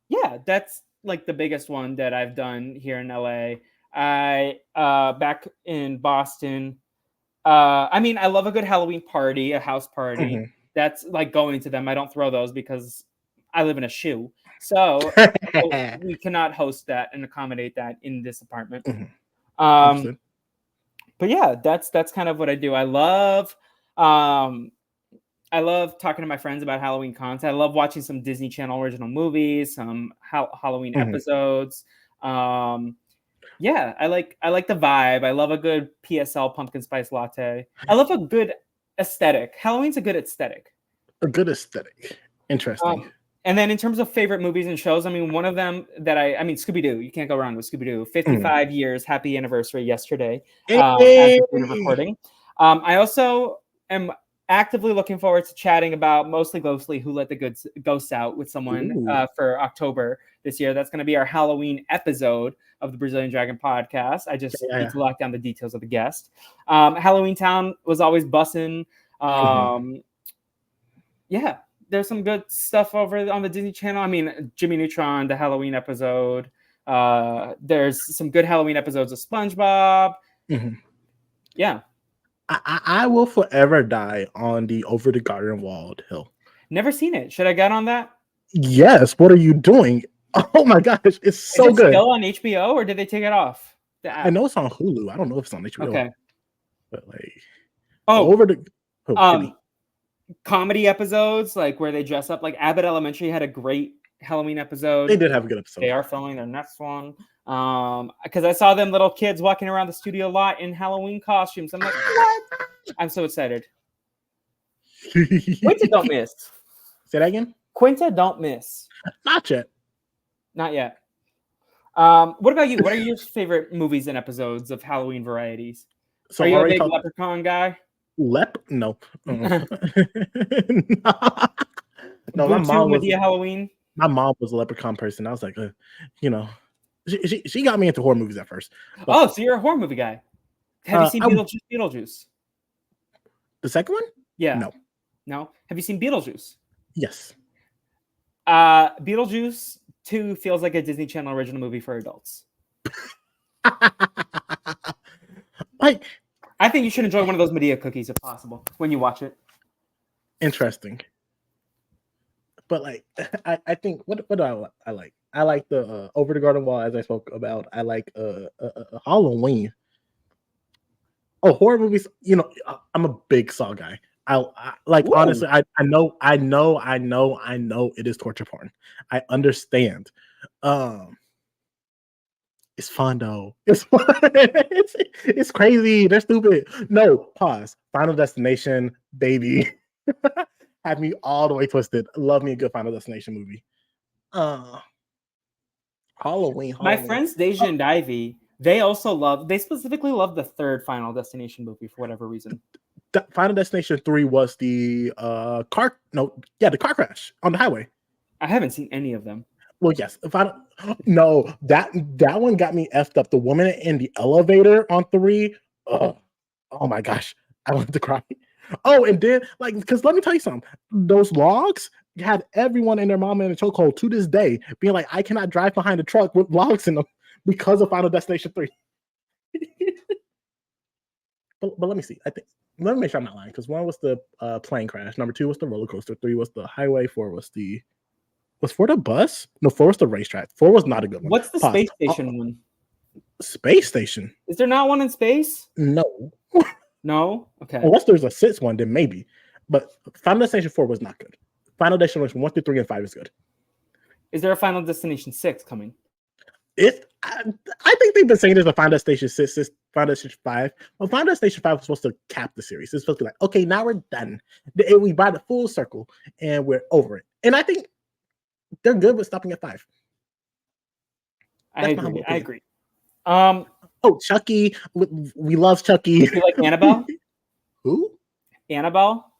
Yeah, that's like the biggest one that I've done here in LA. Back in Boston. I mean, I love a good Halloween party, a house party. Mm-hmm. That's like going to them. I don't throw those because I live in a shoe. So we cannot host that and accommodate that in this apartment. Mm-hmm. But yeah, that's kind of what I do. I love talking to my friends about Halloween content. I love watching some Disney Channel original movies, some Halloween episodes. Yeah, I like the vibe. I love a good PSL pumpkin spice latte. I love a good aesthetic. Halloween's a good aesthetic. A good aesthetic. Interesting. And then in terms of favorite movies and shows, I mean, one of them that I mean, Scooby-Doo. You can't go wrong with Scooby-Doo. 55 years, happy anniversary yesterday. As of recording. I also am actively looking forward to chatting about Mostly Ghostly, Who Let the Ghosts Out with someone for October this year. That's going to be our Halloween episode of the Brazilian Dragon podcast. I just need to lock down the details of the guest. Halloween Town was always bussin'. Yeah, there's some good stuff over on the Disney Channel. I mean, Jimmy Neutron, the Halloween episode. There's some good Halloween episodes of SpongeBob. Yeah. I will forever die on the Over the Garden Wall hill. Never seen it. Should I get on that? Yes. What are you doing? Oh my gosh, it's so Is it good. Still on HBO, or did they take it off? I know it's on Hulu. I don't know if it's on HBO. Okay. But like, over the comedy episodes, like where they dress up. Like Abbott Elementary had a great Halloween episode. They did have a good episode. They are filming their next one. Because I saw them little kids walking around the studio lot in Halloween costumes. I'm like, what? I'm so excited. Quinta don't miss. Say that again? Quinta don't miss. Not yet. Not yet. What about you? What are your favorite movies and episodes of Halloween varieties? So are you a big Leprechaun guy? No. No, my mom was Halloween. My mom was a Leprechaun person. I was like, she got me into horror movies at first. But, so you're a horror movie guy. Have you seen Beetlejuice? The second one? Yeah. No. Have you seen Beetlejuice? Yes. Beetlejuice 2 feels like a Disney Channel original movie for adults. Like, I think you should enjoy one of those Medea cookies if possible when you watch it. Interesting. But like, I think what do I like? I like the Over the Garden Wall, as I spoke about. I like Halloween. Oh, horror movies. You know, I'm a big Saw guy. I like. Whoa. Honestly, I know it is torture porn. I understand. It's fun though. It's fun. It's crazy. They're stupid. No, pause. Final Destination, baby. Had me all the way twisted. Love me a good Final Destination movie. Halloween. My friends Deja and Ivy, they specifically love the third Final Destination movie for whatever reason. Final Destination 3 was the the car crash on the highway. I haven't seen any of them. Well, yes. That one got me effed up. The woman in the elevator on 3. Oh my gosh, I wanted to cry. Oh, and then because let me tell you something. Those logs had everyone and their mama in a chokehold to this day, being like, I cannot drive behind a truck with logs in them because of Final Destination 3. but let me see. Let me make sure I'm not lying, because 1 was the plane crash, number 2 was the roller coaster, 3 was the highway, 4 was 4 the bus? No, 4 was the racetrack. 4 was not a good one. What's the space station one? Space station? Is there not one in space? No. No? Okay. Unless there's a 6th one, then maybe. But Final Destination 4 was not good. Final Destination 1 through 3 and 5 is good. Is there a Final Destination 6 coming? I think they've been saying there's a Final Destination 6, Final Destination 5. Well, Final Destination 5 was supposed to cap the series. It's supposed to be like, okay, now we're done. We brought the full circle and we're over it. And I think they're good with stopping at 5. I agree. Chucky. We love Chucky. You like Annabelle? Who? Annabelle?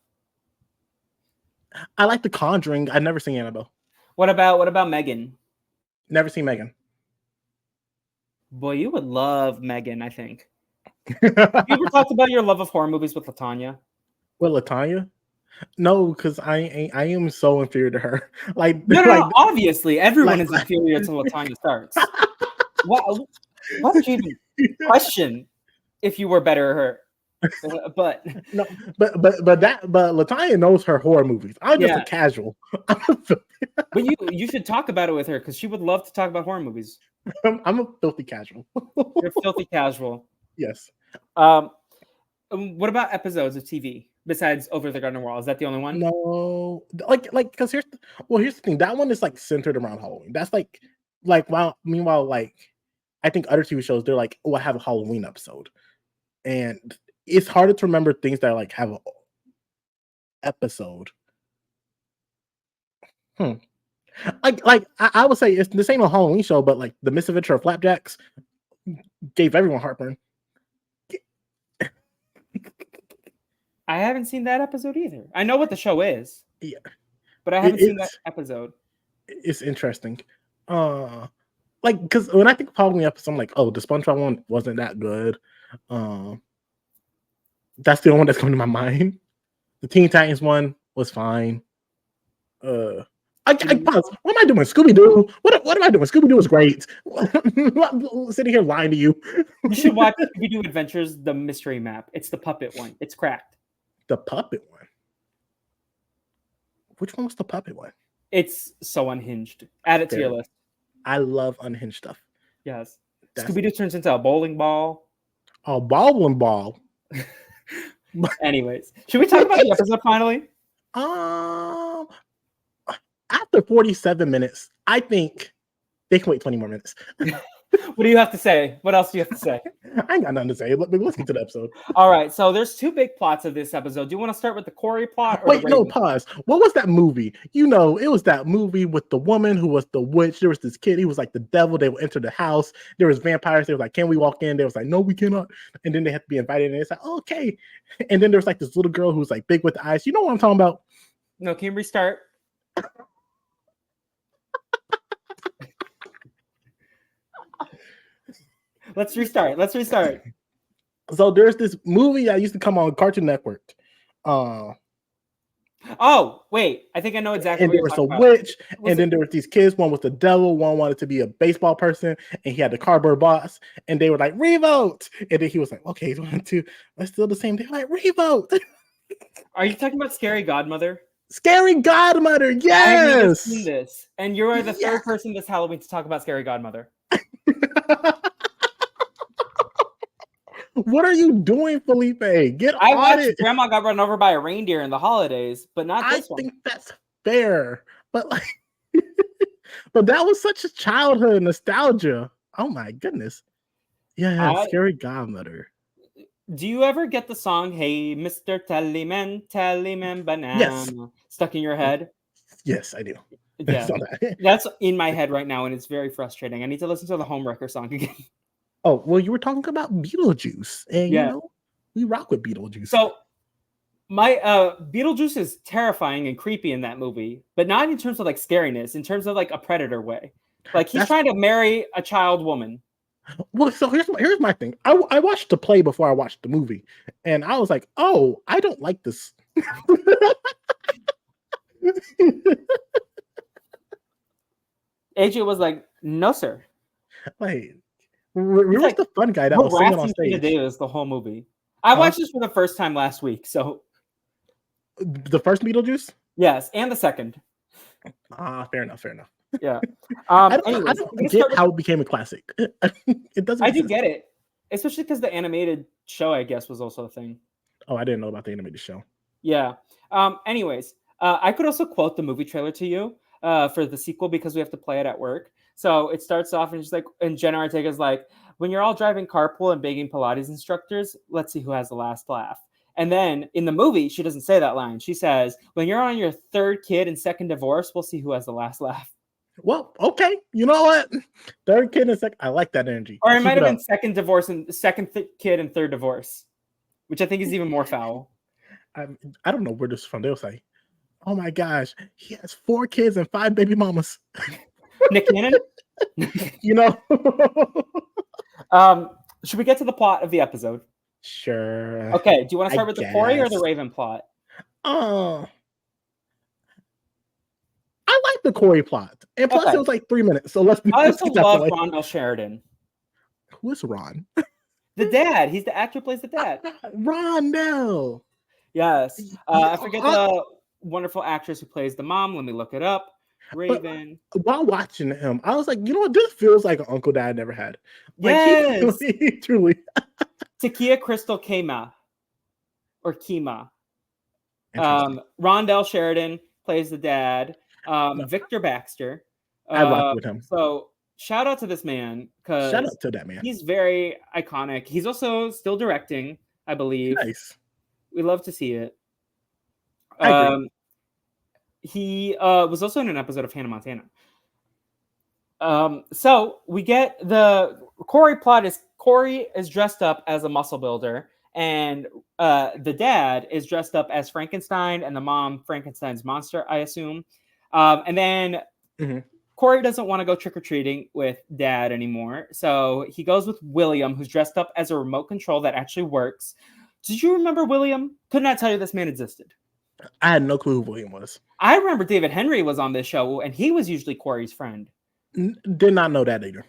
I like The Conjuring. I've never seen Annabelle. What about Megan? Never seen Megan. Boy, you would love Megan, I think. You ever talked about your love of horror movies with LaTanya? Well, Latanya? No, because I am so inferior to her. Like, No. Obviously, everyone is inferior to Latanya Starks. Why would you even question if you were better at her? But no, but Latanya knows her horror movies. I'm just a casual. But you should talk about it with her because she would love to talk about horror movies. I'm a filthy casual. You're a filthy casual. Yes. What about episodes of TV besides Over the Garden Wall? Is that the only one? No, like because here's the thing. That one is like centered around Halloween. That's like meanwhile, like I think other TV shows they're like, oh, I have a Halloween episode, and it's harder to remember things that like have an episode. Like I would say it's the same a Halloween show, but like the Misadventure of Flapjacks gave everyone heartburn. I haven't seen that episode either. I know what the show is. Yeah. But I haven't seen that episode. It's interesting. Like because when I think of Halloween episode, I'm like, oh, the SpongeBob one wasn't that good. That's the only one that's coming to my mind. The Teen Titans one was fine. I pause. What am I doing? Scooby-Doo? What am I doing? Scooby-Doo is great. I'm sitting here lying to you. You should watch Scooby-Doo Adventures, the mystery map. It's the puppet one. It's cracked. The puppet one? Which one was the puppet one? It's so unhinged. Add it to your list. I love unhinged stuff. Yes. Scooby-Doo turns into a bowling ball. A bowling ball. Anyways, should we talk about the episode finally? After 47 minutes, I think they can wait 20 more minutes. What do you have to say? What else do you have to say? I ain't got nothing to say. Let's get to the episode. All right. So there's two big plots of this episode. Do you want to start with the Corey plot? Or wait, no, pause. What was that movie? You know, it was that movie with the woman who was the witch. There was this kid. He was like the devil. They would enter the house. There was vampires. They was like, can we walk in? They was like, no, we cannot. And then they had to be invited. And it's like, oh, okay. And then there was like this little girl who was like big with the eyes. You know what I'm talking about? No, can you restart? Let's restart. So there's this movie that used to come on Cartoon Network. Oh, wait. I think I know exactly and what there was a about. witch, and then there was these kids. One was the devil, one wanted to be a baseball person, and he had the cardboard box, and they were like, revote. And then he was like, okay, 1, 2, let's do the same thing. Like, revote. Are you talking about Scary Godmother? Scary Godmother, yes. I've never seen this. And you are the third person this Halloween to talk about Scary Godmother. What are you doing, Felipe? Get I on watched it. Grandma got run over by a reindeer in the holidays, but not this one. I think that's fair, but like, but that was such a childhood nostalgia. Oh my goodness. Yeah, Scary Godmother. Do you ever get the song "Hey, Mr. Tellyman Banana" stuck in your head? Yes, I do. Yeah, that's in my head right now, and it's very frustrating. I need to listen to the Homewrecker song again. Oh, well, you were talking about Beetlejuice, and you know, we rock with Beetlejuice. So my Beetlejuice is terrifying and creepy in that movie, but not in terms of like scariness, in terms of like a predator way. Like he's trying to marry a child woman. Well, so here's my thing. I watched the play before I watched the movie, and I was like, oh, I don't like this. AJ was like, no, sir. Like, where was the fun guy that was singing on stage? Is the whole movie. I watched this for the first time last week. So the first Beetlejuice? Yes, and the second. Fair enough. Yeah. I don't get how it became a classic. It doesn't. I do get it, especially because the animated show, I guess, was also a thing. Oh, I didn't know about the animated show. Yeah. Anyways, I could also quote the movie trailer to you for the sequel because we have to play it at work. So it starts off and she's like, and Jenna Ortega's like, when you're all driving carpool and begging Pilates instructors, let's see who has the last laugh. And then in the movie, she doesn't say that line. She says, when you're on your third kid and second divorce, we'll see who has the last laugh. Well, okay. You know what? Third kid and second. I like that energy. Or it might have been second divorce and second kid and third divorce, which I think is even more foul. I don't know where this is from. They'll say, oh my gosh, he has 4 kids and 5 baby mamas. Nick Cannon? You know? Should we get to the plot of the episode? Sure. Okay. Do you want to start with the Corey or the Raven plot? I like the Corey plot, and plus it was like 3 minutes. So let's I also keep that love away. Rondell Sheridan. Who is Ron? The dad. He's the actor who plays the dad. Rondell. Yes. I forget the wonderful actress who plays the mom. Let me look it up. Raven. But while watching him, I was like, you know what? This feels like an uncle that I never had. Like, Yes. he truly. Takia Crystal Kema. Or Kima. Rondell Sheridan plays the dad. Victor Baxter. I rock with him. So shout out to this man, because shout out to that man. He's very iconic. He's also still directing, I believe. Nice. We love to see it. I agree. He was also in an episode of Hannah Montana. So we get the Corey plot is Corey is dressed up as a muscle builder, and the dad is dressed up as Frankenstein, and the mom Frankenstein's monster, I assume. And then Corey doesn't want to go trick-or-treating with dad anymore, so he goes with William, who's dressed up as a remote control that actually works. Did you remember William? Could not tell you this man existed. I had no clue who William was. I remember David Henry was on this show, and he was usually Corey's friend. Did not know that either.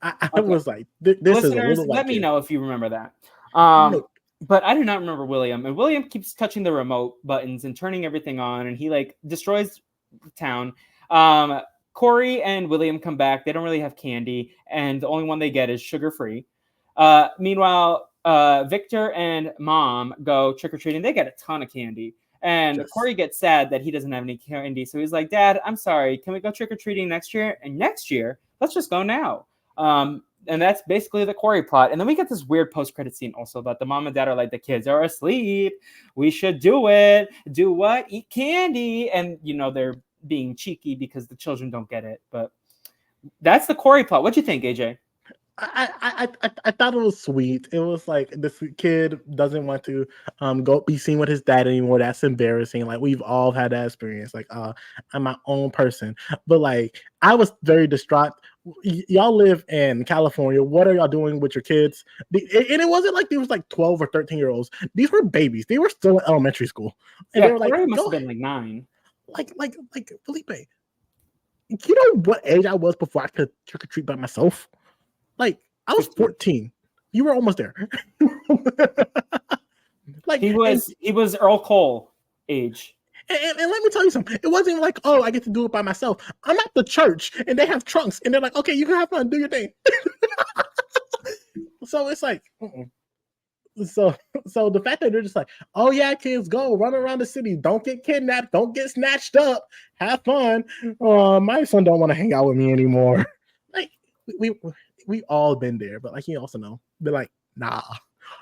I was like, this Listeners, is a little let me know if you remember that. But I do not remember William. And William keeps touching the remote buttons and turning everything on, and he like destroys the town. Corey and William come back. They don't really have candy, and the only one they get is sugar-free. Meanwhile, Victor and Mom go trick-or-treating. They get a ton of candy. And Corey gets sad that he doesn't have any candy. So he's like, Dad, I'm sorry. Can we go trick-or-treating next year? And next year, let's just go now. And that's basically the Corey plot. And then we get this weird post-credit scene also that the mom and dad are like, the kids are asleep. We should do it. Do what? Eat candy. And, you know, they're being cheeky because the children don't get it. But that's the Corey plot. What do you think, AJ? I thought it was sweet. It was like this kid doesn't want to go be seen with his dad anymore. That's embarrassing. Like we've all had that experience. Like I'm my own person, but like I was very distraught. Y'all live in California. What are y'all doing with your kids? And it wasn't like they was like 12 or 13-year-olds. These were babies. They were still in elementary school, and yeah, they were like, must have been like 9. Like Felipe. You know what age I was before I could trick or treat by myself? Like I was 14. You were almost there. Like he was Earl Cole age. And let me tell you something. It wasn't like, oh, I get to do it by myself. I'm at the church and they have trunks and they're like, okay, you can have fun, do your thing. So it's like, so the fact that they're just like, oh yeah, kids, go run around the city, don't get kidnapped, don't get snatched up, have fun. My son don't want to hang out with me anymore. Like we all been there, but like you also know, they're like, nah,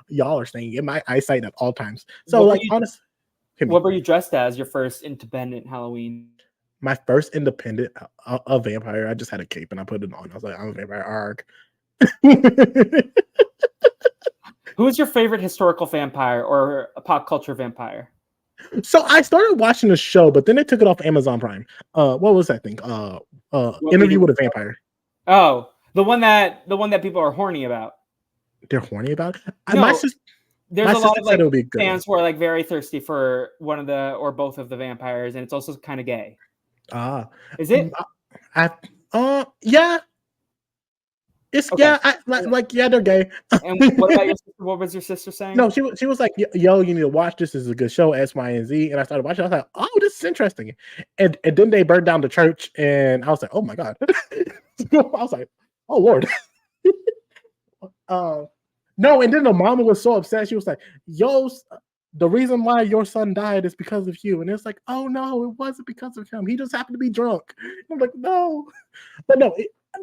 y'all are staying in my eyesight at all times. So like honestly, what were you dressed as your first independent Halloween? My first independent a vampire. I just had a cape and I put it on. I was like, I'm a vampire. Arg. Who is your favorite historical vampire or a pop culture vampire? So I started watching the show, but then they took it off Amazon Prime. What was that thing? Interview with a Vampire. Oh, the one that people are horny about. They're horny about it? No, there's a lot of like fans who are like very thirsty for one of the or both of the vampires, and it's also kind of gay. Is it? Yeah. It's okay. Yeah, they're gay. And what about your sister? What was your sister saying? No, she was like, yo, you need to watch this. This is a good show, X, Y, and Z. And I started watching. I was like, oh, this is interesting. And then they burned down the church, and I was like, oh my God. I was like, oh Lord. No, and then the mama was so upset. She was like, yo, the reason why your son died is because of you. And it's like, oh no, it wasn't because of him. He just happened to be drunk. I'm like, no. But no,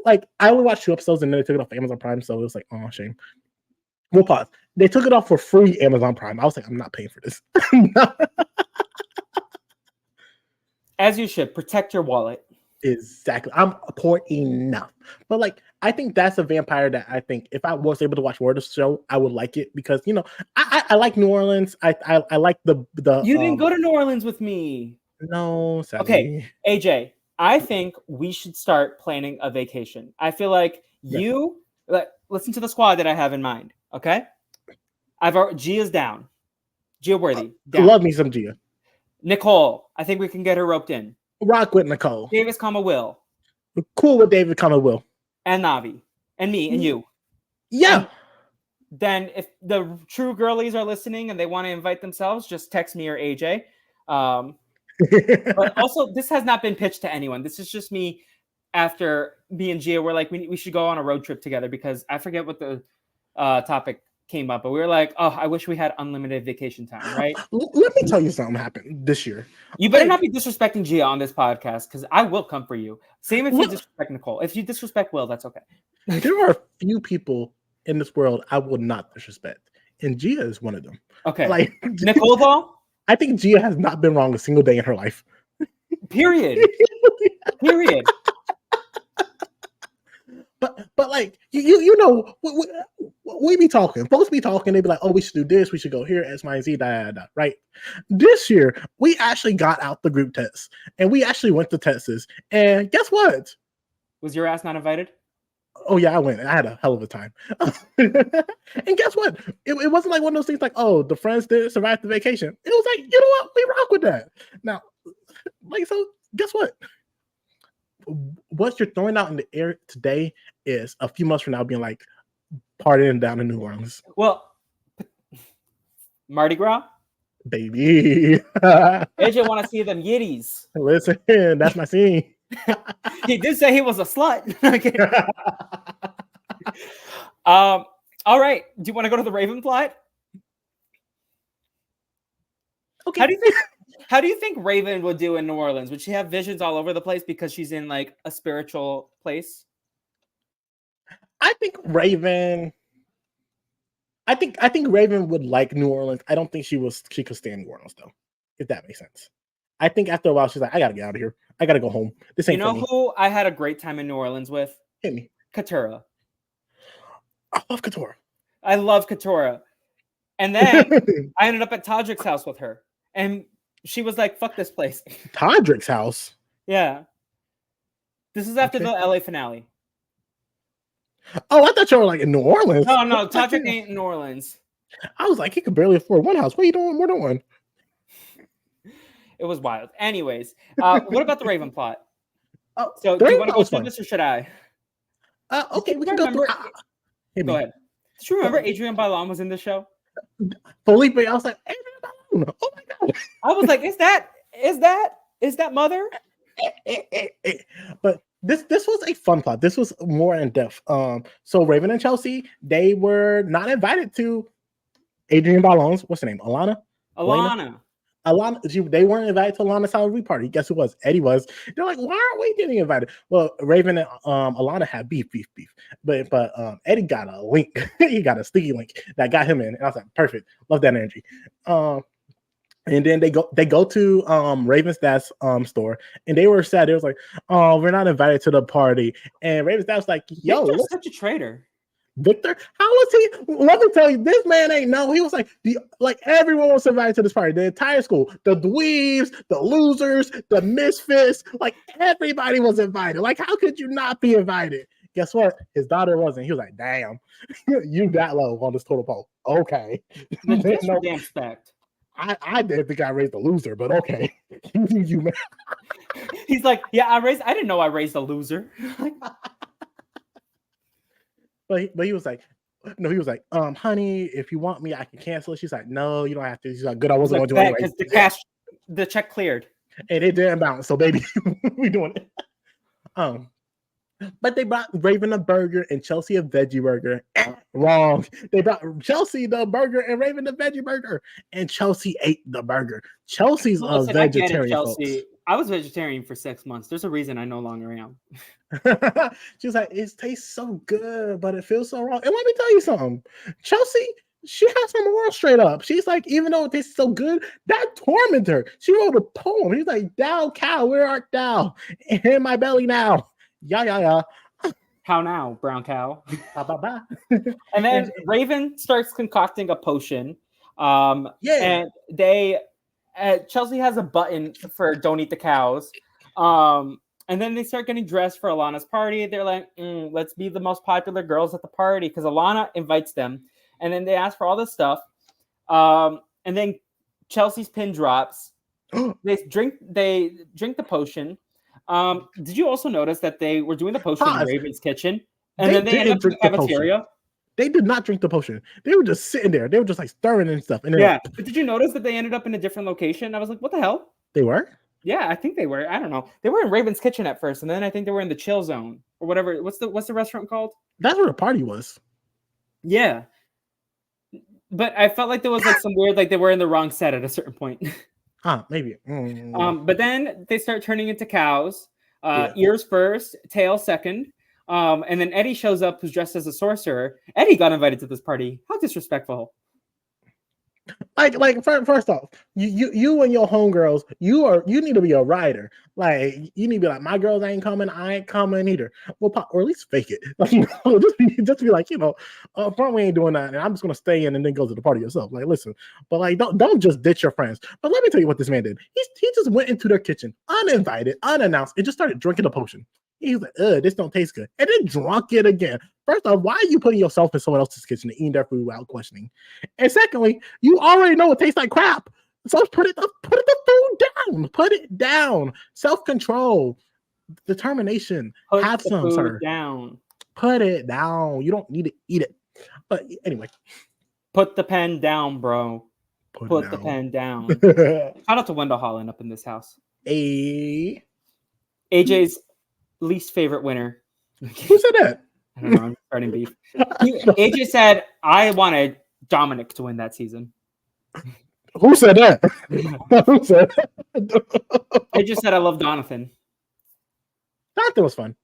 like I only watched 2 episodes and then they took it off Amazon Prime, so it was like, oh shame. We'll pause. They took it off for free Amazon Prime. I was like, I'm not paying for this. As you should. Protect your wallet. Exactly. I'm poor enough. But like I think that's a vampire that I think if I was able to watch more of the show, I would like it because you know I like New Orleans. I like the You didn't go to New Orleans with me. No, sadly. Okay, AJ. I think we should start planning a vacation. I feel like you listen to the squad that I have in mind. Okay, Gia's down. Gia Worthy. Down. Love me some Gia. Nicole, I think we can get her roped in. Rock with Nicole. Davis, Will. Cool with David, Will. And Navi. And me and you. Yeah. And then if the true girlies are listening and they want to invite themselves, just text me or AJ. But also, this has not been pitched to anyone. This is just me after me and Gia were like, we should go on a road trip together because I forget what the topic came up, but we were like, oh, I wish we had unlimited vacation time, right? Let me tell you something happened this year. You better not be disrespecting Gia on this podcast because I will come for you. Same if you disrespect Nicole. If you disrespect Will, that's okay. There are a few people in this world I will not disrespect, and Gia is one of them. Okay. Like Nicole, though? I think Gia has not been wrong a single day in her life. Period. Period. But like you know, we be talking. Folks be talking. They be like, "Oh, we should do this. We should go here. X, Y, and Z." Right? This year, we actually got out the group text, and we actually went to Texas. And guess what? Was your ass not invited? Oh yeah, I went. I had a hell of a time. And guess what? It wasn't like one of those things like, "Oh, the friends didn't survive the vacation." It was like, you know what? We rock with that. Now, like, so guess what? What you're throwing out in the air today is a few months from now being like partying down in New Orleans. Well, Mardi Gras, baby. AJ want to see them yitties. Listen, that's my scene. He did say he was a slut. All right. Do you want to go to the Raven plot? Okay. How do you think Raven would do in New Orleans? Would she have visions all over the place because she's in like a spiritual place? I think Raven would like New Orleans. I don't think she could stand New Orleans though, if that makes sense. I think after a while she's like, I gotta get out of here. I gotta go home. This ain't funny. Who I had a great time in New Orleans with? Hit me. Katura. I love Katura. I love Katura. And then I ended up at Todrick's house with her. And she was like, fuck this place. Todrick's house? Yeah. This is after the LA finale. Oh, I thought you were like in New Orleans. No, Todrick ain't in New Orleans. I was like, he could barely afford one house. What are you doing? More than one. It was wild. Anyways, what about the Raven plot? Oh, so do you want to go through this or should I? Okay, we can go through. Go ahead. Did you remember Adrian Bailon was in the show? Felipe, I was like, Adrian Bailon. Oh my god! I was like, is that mother? But this was a fun plot. This was more in depth. So Raven and Chelsea, they were not invited to Adrian Bailon's. What's her name? Alana. They weren't invited to Alana's Halloween party. Guess who was? Eddie was. They're like, why aren't we getting invited? Well, Raven and Alana had beef. But Eddie got a link. He got a sticky link that got him in. And I was like, perfect. Love that energy. And then they go to Raven's dad's store, and they were sad. They was like, "Oh, we're not invited to the party." And Raven's dad was like, "Yo, Victor's such a traitor." Victor, how was he? Let me tell you, this man ain't know. He was like everyone was invited to this party. The entire school, the dweebs, the losers, the misfits, like everybody was invited. Like, how could you not be invited? Guess what? His daughter wasn't. He was like, "Damn, you that low on this total pole." Okay, no damn respect. I didn't think I raised a loser, but okay. You man. He's like, yeah, I didn't know I raised a loser. But he was like, no, he was like, honey, if you want me, I can cancel it. She's like, no, you don't have to. She's like, good, I wasn't going to anyway. Because the check cleared. And it didn't bounce. So baby, we doing it. But they brought Raven a burger and Chelsea a veggie burger. Wrong. They brought Chelsea the burger and Raven the veggie burger. And Chelsea ate the burger. Chelsea's a vegetarian. Chelsea. I was vegetarian for 6 months. There's a reason I no longer am. She was like, it tastes so good, but it feels so wrong. And let me tell you something. Chelsea, she has her moral straight up. She's like, even though it tastes so good, that tormented her. She wrote a poem. He's like, thou cow, where art thou? In my belly now. Yeah. How now, brown cow? Ba. And then Raven starts concocting a potion. And Chelsea has a button for "Don't eat the cows." And then they start getting dressed for Alana's party. They're like, let's be the most popular girls at the party because Alana invites them. And then they ask for all this stuff. And then Chelsea's pin drops. They drink the potion. Did you also notice that they were doing the potion in Raven's kitchen, and then they end up in the cafeteria? They did not drink the potion. They were just sitting there. They were just like stirring and stuff. And yeah, but did you notice that they ended up in a different location? I was like, what the hell? They were? Yeah, I think they were. I don't know. They were in Raven's kitchen at first, and then I think they were in the chill zone or whatever. What's the restaurant called? That's where the party was. Yeah. But I felt like there was like some weird, like they were in the wrong set at a certain point. Maybe. But then they start turning into cows. Ears first, tail second. And then Eddie shows up who's dressed as a sorcerer. Eddie got invited to this party. How disrespectful. Like first off, you and your homegirls, you need to be a rider. Like you need to be like, my girls ain't coming, I ain't coming either. Well, or at least fake it. Like, just be like, front we ain't doing that, and I'm just gonna stay in and then go to the party yourself. Like, listen, but like don't just ditch your friends. But let me tell you what this man did. He just went into their kitchen uninvited, unannounced, and just started drinking the potion. He's like, this don't taste good. And then drunk it again. First off, why are you putting yourself in someone else's kitchen and eating their food without questioning? And secondly, you already know it tastes like crap. So put the food down. Put it down. Self-control. Determination. Have some, sir. Down. Put it down. You don't need to eat it. But anyway. Put the pen down, bro. Put the pen down. Shout out to Wendell Holland up in this house. AJ's least favorite winner. Who said that? I don't know. I'm starting beef. AJ said, I wanted Dominic to win that season. Who said that? Who said that? AJ said, I love Donathan. Donathan was fun.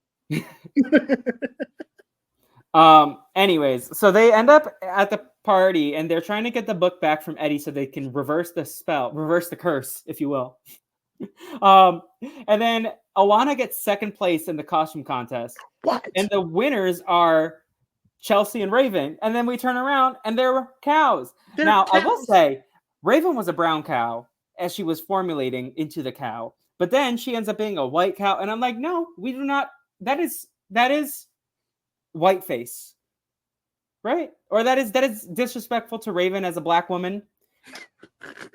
Anyways, so they end up at the party and they're trying to get the book back from Eddie so they can reverse the curse, if you will. And then Alana gets second place in the costume contest. What? And the winners are Chelsea and Raven. And then we turn around and they're cows. I will say, Raven was a brown cow as she was formulating into the cow. But then she ends up being a white cow. And I'm like, no, we do not. That is whiteface. Right? Or that is disrespectful to Raven as a black woman.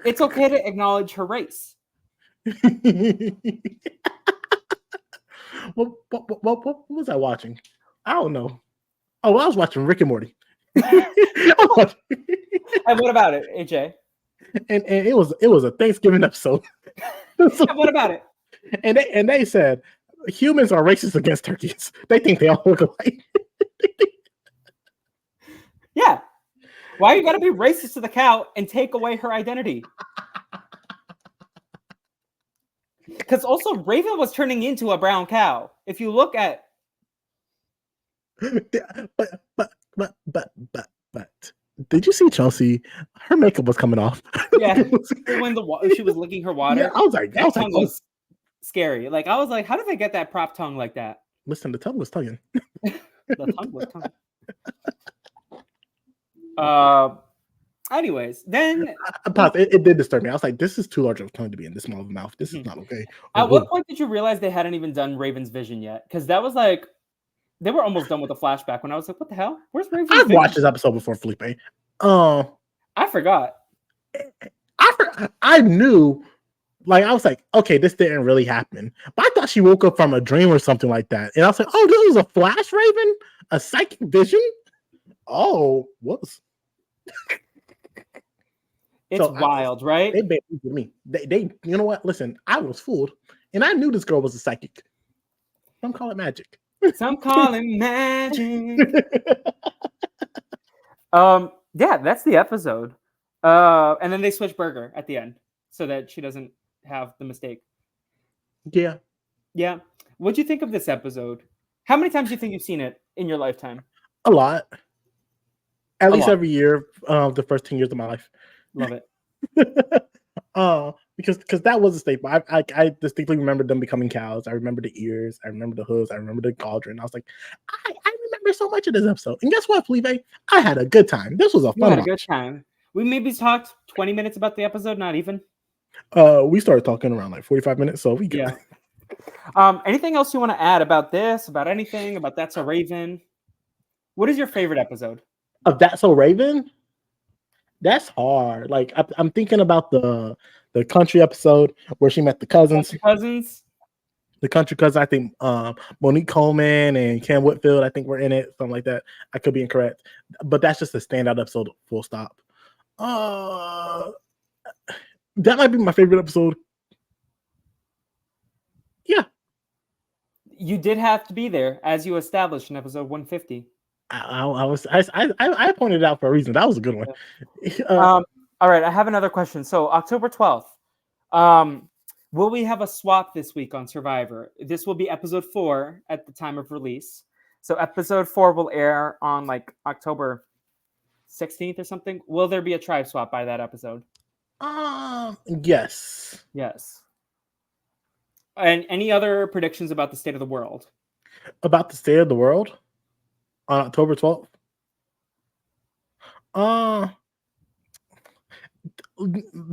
It's okay to acknowledge her race. What was I watching? I don't know. Oh, I was watching Rick and Morty. And what about it, AJ? And it was a Thanksgiving episode. And what about it? And they said humans are racist against turkeys. They think they all look alike. Yeah. Why you gotta be racist to the cow and take away her identity? Because also Raven was turning into a brown cow. If you look at, but did you see Chelsea? Her makeup was coming off. Yeah, when she was licking her water. Yeah, I was like, was scary. Like I was like, how did they get that prop tongue like that? Listen, the tongue was tonguing. The tongue was tonguing. Anyways, then it did disturb me. I was like, this is too large of a tongue to be in this small of a mouth. This is not okay. At what point did you realize they hadn't even done Raven's vision yet? Because that was like, they were almost done with the flashback when I was like, what the hell? Where's Raven's vision? I've watched this episode before, Felipe. I forgot. I knew, like, I was like, okay, this didn't really happen. But I thought she woke up from a dream or something like that. And I was like, oh, this was a flash Raven? A psychic vision? Oh, whoops. It's wild, right? They baited me. They, you know what? Listen, I was fooled, and I knew this girl was a psychic. Some call it magic. Some call it magic. Yeah, that's the episode. And then they switch burger at the end so that she doesn't have the mistake. Yeah. Yeah. What'd you think of this episode? How many times do you think you've seen it in your lifetime? A lot. At least every year, the first 10 years of my life. Love it. Because that was a staple. I distinctly remember them becoming cows. I remember the ears. I remember the hooves. I remember the cauldron. I was like, I remember so much of this episode. And guess what, Felipe? I had a good time. This was a fun. You had a good time. We maybe talked 20 minutes about the episode, not even. We started talking around like 45 minutes, so we good. Yeah. Anything else you want to add about this? About anything? About That's a Raven? What is your favorite episode? Of That's So Raven? That's hard. Like I'm thinking about the the country episode where she met the cousins. The country cousins. I think Monique Coleman and Cam Whitfield, I think, were in it, something like that. I could be incorrect, but that's just a standout episode. Full stop. That might be my favorite episode. Yeah. You did have to be there, as you established in episode 150. I pointed it out for a reason. That was a good one. All right, I have another question. So October 12th, will we have a swap this week on Survivor? This will be episode 4 at the time of release. So episode 4 will air on like October 16th or something. Will there be a tribe swap by that episode? Yes. And any other predictions about the state of the world? About the state of the world on October 12th?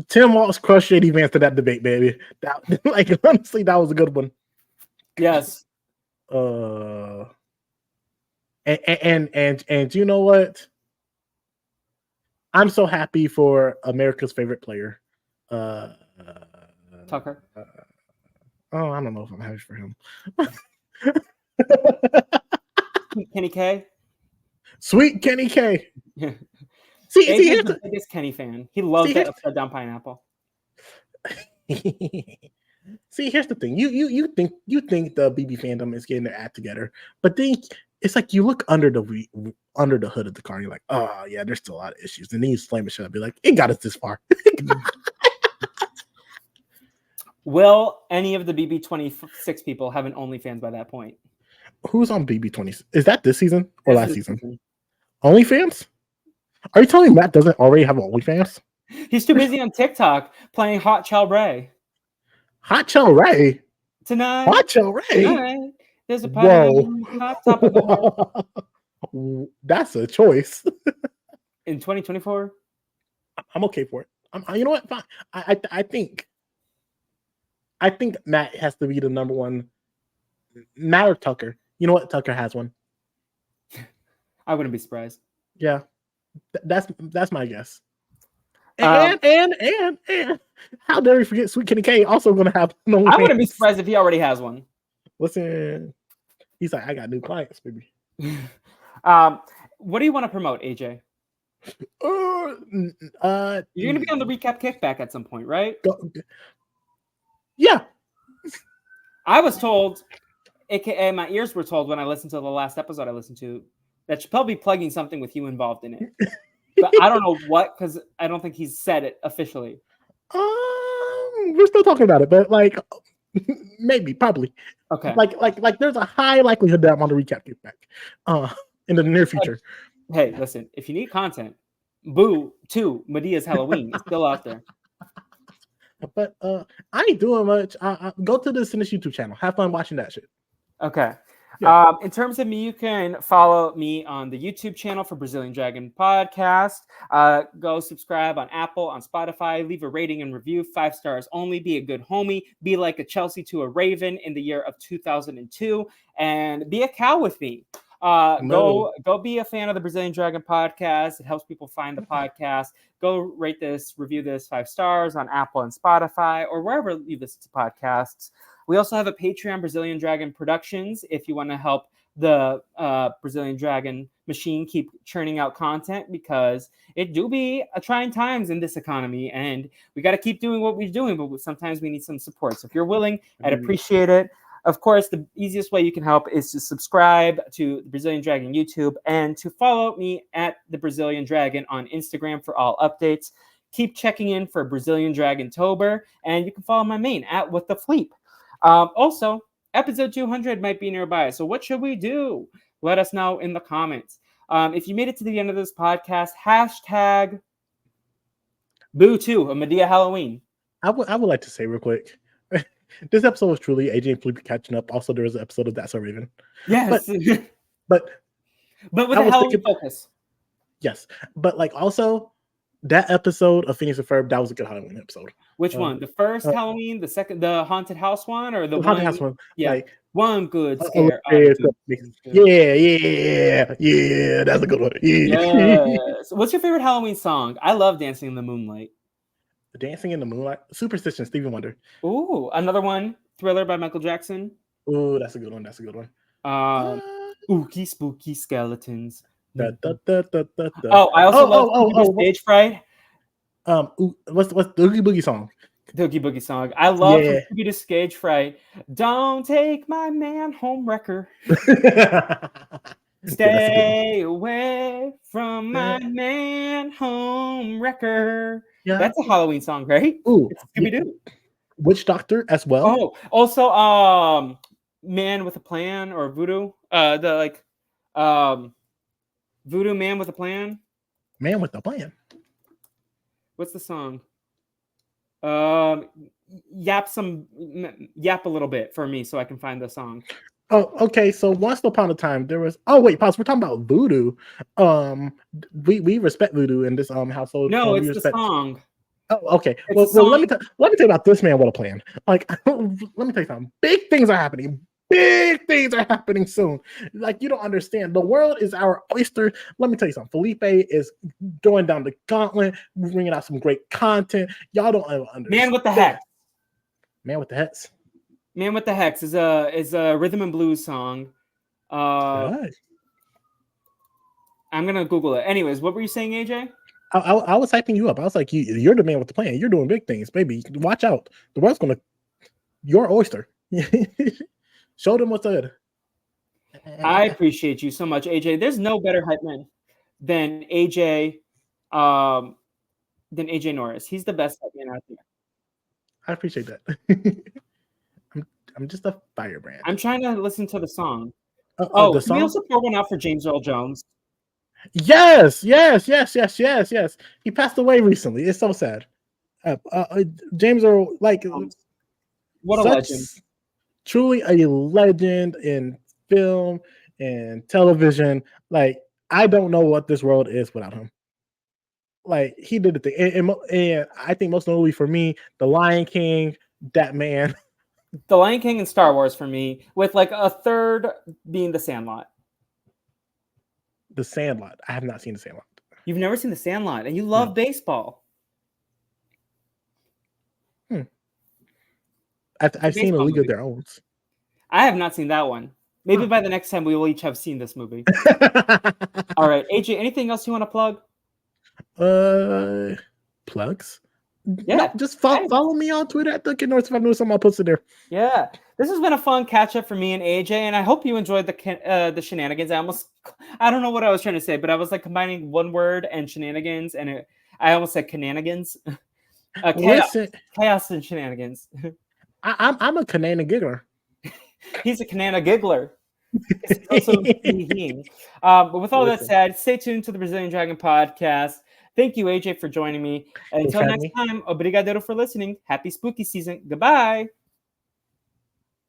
Tim Waltz crushed Shady Vance to that debate, baby. That, like, honestly, that was a good one. Yes. And you know what? I'm so happy for America's favorite player. Tucker. I don't know if I'm happy for him. Kenny K. Sweet Kenny K. See, he's the biggest Kenny fan. He loves that upside down pineapple. See, here's the thing. You think the BB fandom is getting their act together, but then it's like you look under the hood of the car, and you're like, oh yeah, there's still a lot of issues. And then you slam it shut up, be like, it got us this far. Will any of the BB 26 people have an OnlyFans by that point? Who's on BB 20? Is that this season or last season? OnlyFans? Are you telling me Matt doesn't already have OnlyFans? He's too busy on TikTok playing Hot Chel Ray. Hot Chel Ray? Tonight. Hot Chel Ray? Tonight, there's a party hot top of the world. That's a choice. In 2024? I'm okay for it. You know what? Fine. I think Matt has to be the number one. Matt or Tucker. You know what? Tucker has one. I wouldn't be surprised. Yeah. That's my guess. And how dare we forget Sweet Kenny K also going to have no. I wouldn't be surprised if he already has one. Listen, he's like, I got new clients, baby. What do you want to promote, AJ? You're going to be on the recap kickback at some point, right? Yeah. I was told, aka my ears were told when I listened to the last episode I listened to, that Chappelle be plugging something with you involved in it. But I don't know what, because I don't think he's said it officially. We're still talking about it, but like maybe, probably. Okay. Like there's a high likelihood that I'm on the recap kickback in the near future. Hey, listen, if you need content, Boo 2 Medea's Halloween is still out there. But I ain't doing much. Go to the Cynics YouTube channel. Have fun watching that shit. Okay. Yeah. In terms of me, you can follow me on the YouTube channel for Brazilian Dragon Podcast. Go subscribe on Apple, on Spotify. Leave a rating and review. 5 stars only. Be a good homie. Be like a Chelsea to a Raven in the year of 2002. And be a cow with me. Go be a fan of the Brazilian Dragon Podcast. It helps people find the podcast. Go rate this, review this 5 stars on Apple and Spotify or wherever you listen to podcasts. We also have a Patreon, Brazilian Dragon Productions, if you want to help the Brazilian Dragon machine keep churning out content, because it do be a trying times in this economy, and we got to keep doing what we're doing, but sometimes we need some support. So if you're willing, I'd appreciate it. Of course, the easiest way you can help is to subscribe to the Brazilian Dragon YouTube and to follow me at the Brazilian Dragon on Instagram for all updates. Keep checking in for Brazilian Dragontober, and you can follow my main at What the Fleep. Also, episode 200 might be nearby. So what should we do? Let us know in the comments. If you made it to the end of this podcast, hashtag Boo2 of Medea Halloween. I would like to say real quick, this episode was truly AJ and Felipe catching up. Also, there was an episode of That's So Raven. Yes. But with a Halloween focus. Yes. But like also, that episode of Phoenix and Ferb, that was a good Halloween episode. Which one? The first Halloween, the second, the haunted house one, or the haunted house one? Yeah, like, one good scare. Yeah, that's a good one. Yeah. Yes. What's your favorite Halloween song? I love Dancing in the Moonlight. Dancing in the Moonlight. Superstition, Stevie Wonder. Ooh, another one. Thriller by Michael Jackson. Ooh, that's a good one. That's a good one. Spooky, spooky skeletons. Oh, I also love Stage Fright. What's the Oogie Boogie song? The Oogie Boogie song. I love Scooby to Stage Fright. Don't take my man home wrecker. Stay away from my man home wrecker. Yeah. That's a Halloween song, right? Ooh, Scooby-Doo. Witch Doctor as well. Oh, also Man with a Plan or Voodoo. Voodoo Man with a Plan. Man with a Plan. What's the song? Yap a little bit for me so I can find the song. Oh, okay. So once upon a time there was. Oh wait, pause. We're talking about voodoo. We respect voodoo in this household. No, it's the song. Oh, okay. Well, let me tell you about this man with a plan. Like, let me tell you something. Big things are happening. Big things are happening soon. Like, you don't understand. The world is our oyster. Let me tell you something. Felipe is going down the gauntlet, bringing out some great content. Y'all don't understand. Man with the Hex. Man with the Hex. Man with the Hex is a rhythm and blues song. I'm gonna Google it. Anyways, what were you saying, AJ? I was hyping you up. I was like, you're the man with the plan. You're doing big things, baby. Watch out. The world's gonna your oyster. Show them what's good. I appreciate you so much, AJ. There's no better hype man than AJ Norris. He's the best hype man out there. I appreciate that. I'm just a firebrand. I'm trying to listen to the song. The can song? we also pour one out for James Earl Jones? Yes. He passed away recently. It's so sad. James Earl, like, what a legend. Truly a legend in film and television. Like, I don't know what this world is without him. Like, he did the thing. And I think most notably for me, The Lion King, that man. The Lion King and Star Wars for me, with like a third being The Sandlot. The Sandlot. I have not seen The Sandlot. You've never seen The Sandlot, and you love baseball. I've seen A League of Their Own. I have not seen that one. Maybe by the next time we will each have seen this movie. All right, AJ, anything else you want to plug? Plugs? Yeah. No, just follow me on Twitter at @DuncanNorris if I know something, I'll post it there. Yeah. This has been a fun catch-up for me and AJ, and I hope you enjoyed the shenanigans. I don't know what I was trying to say, but I was like combining one word and shenanigans, and I almost said cananigans. Chaos and shenanigans. I'm a Canana giggler. He's a Canana giggler. But with all that said, stay tuned to the Brazilian Dragon podcast. Thank you, AJ, for joining me. And until next time, obrigado for listening. Happy spooky season. Goodbye.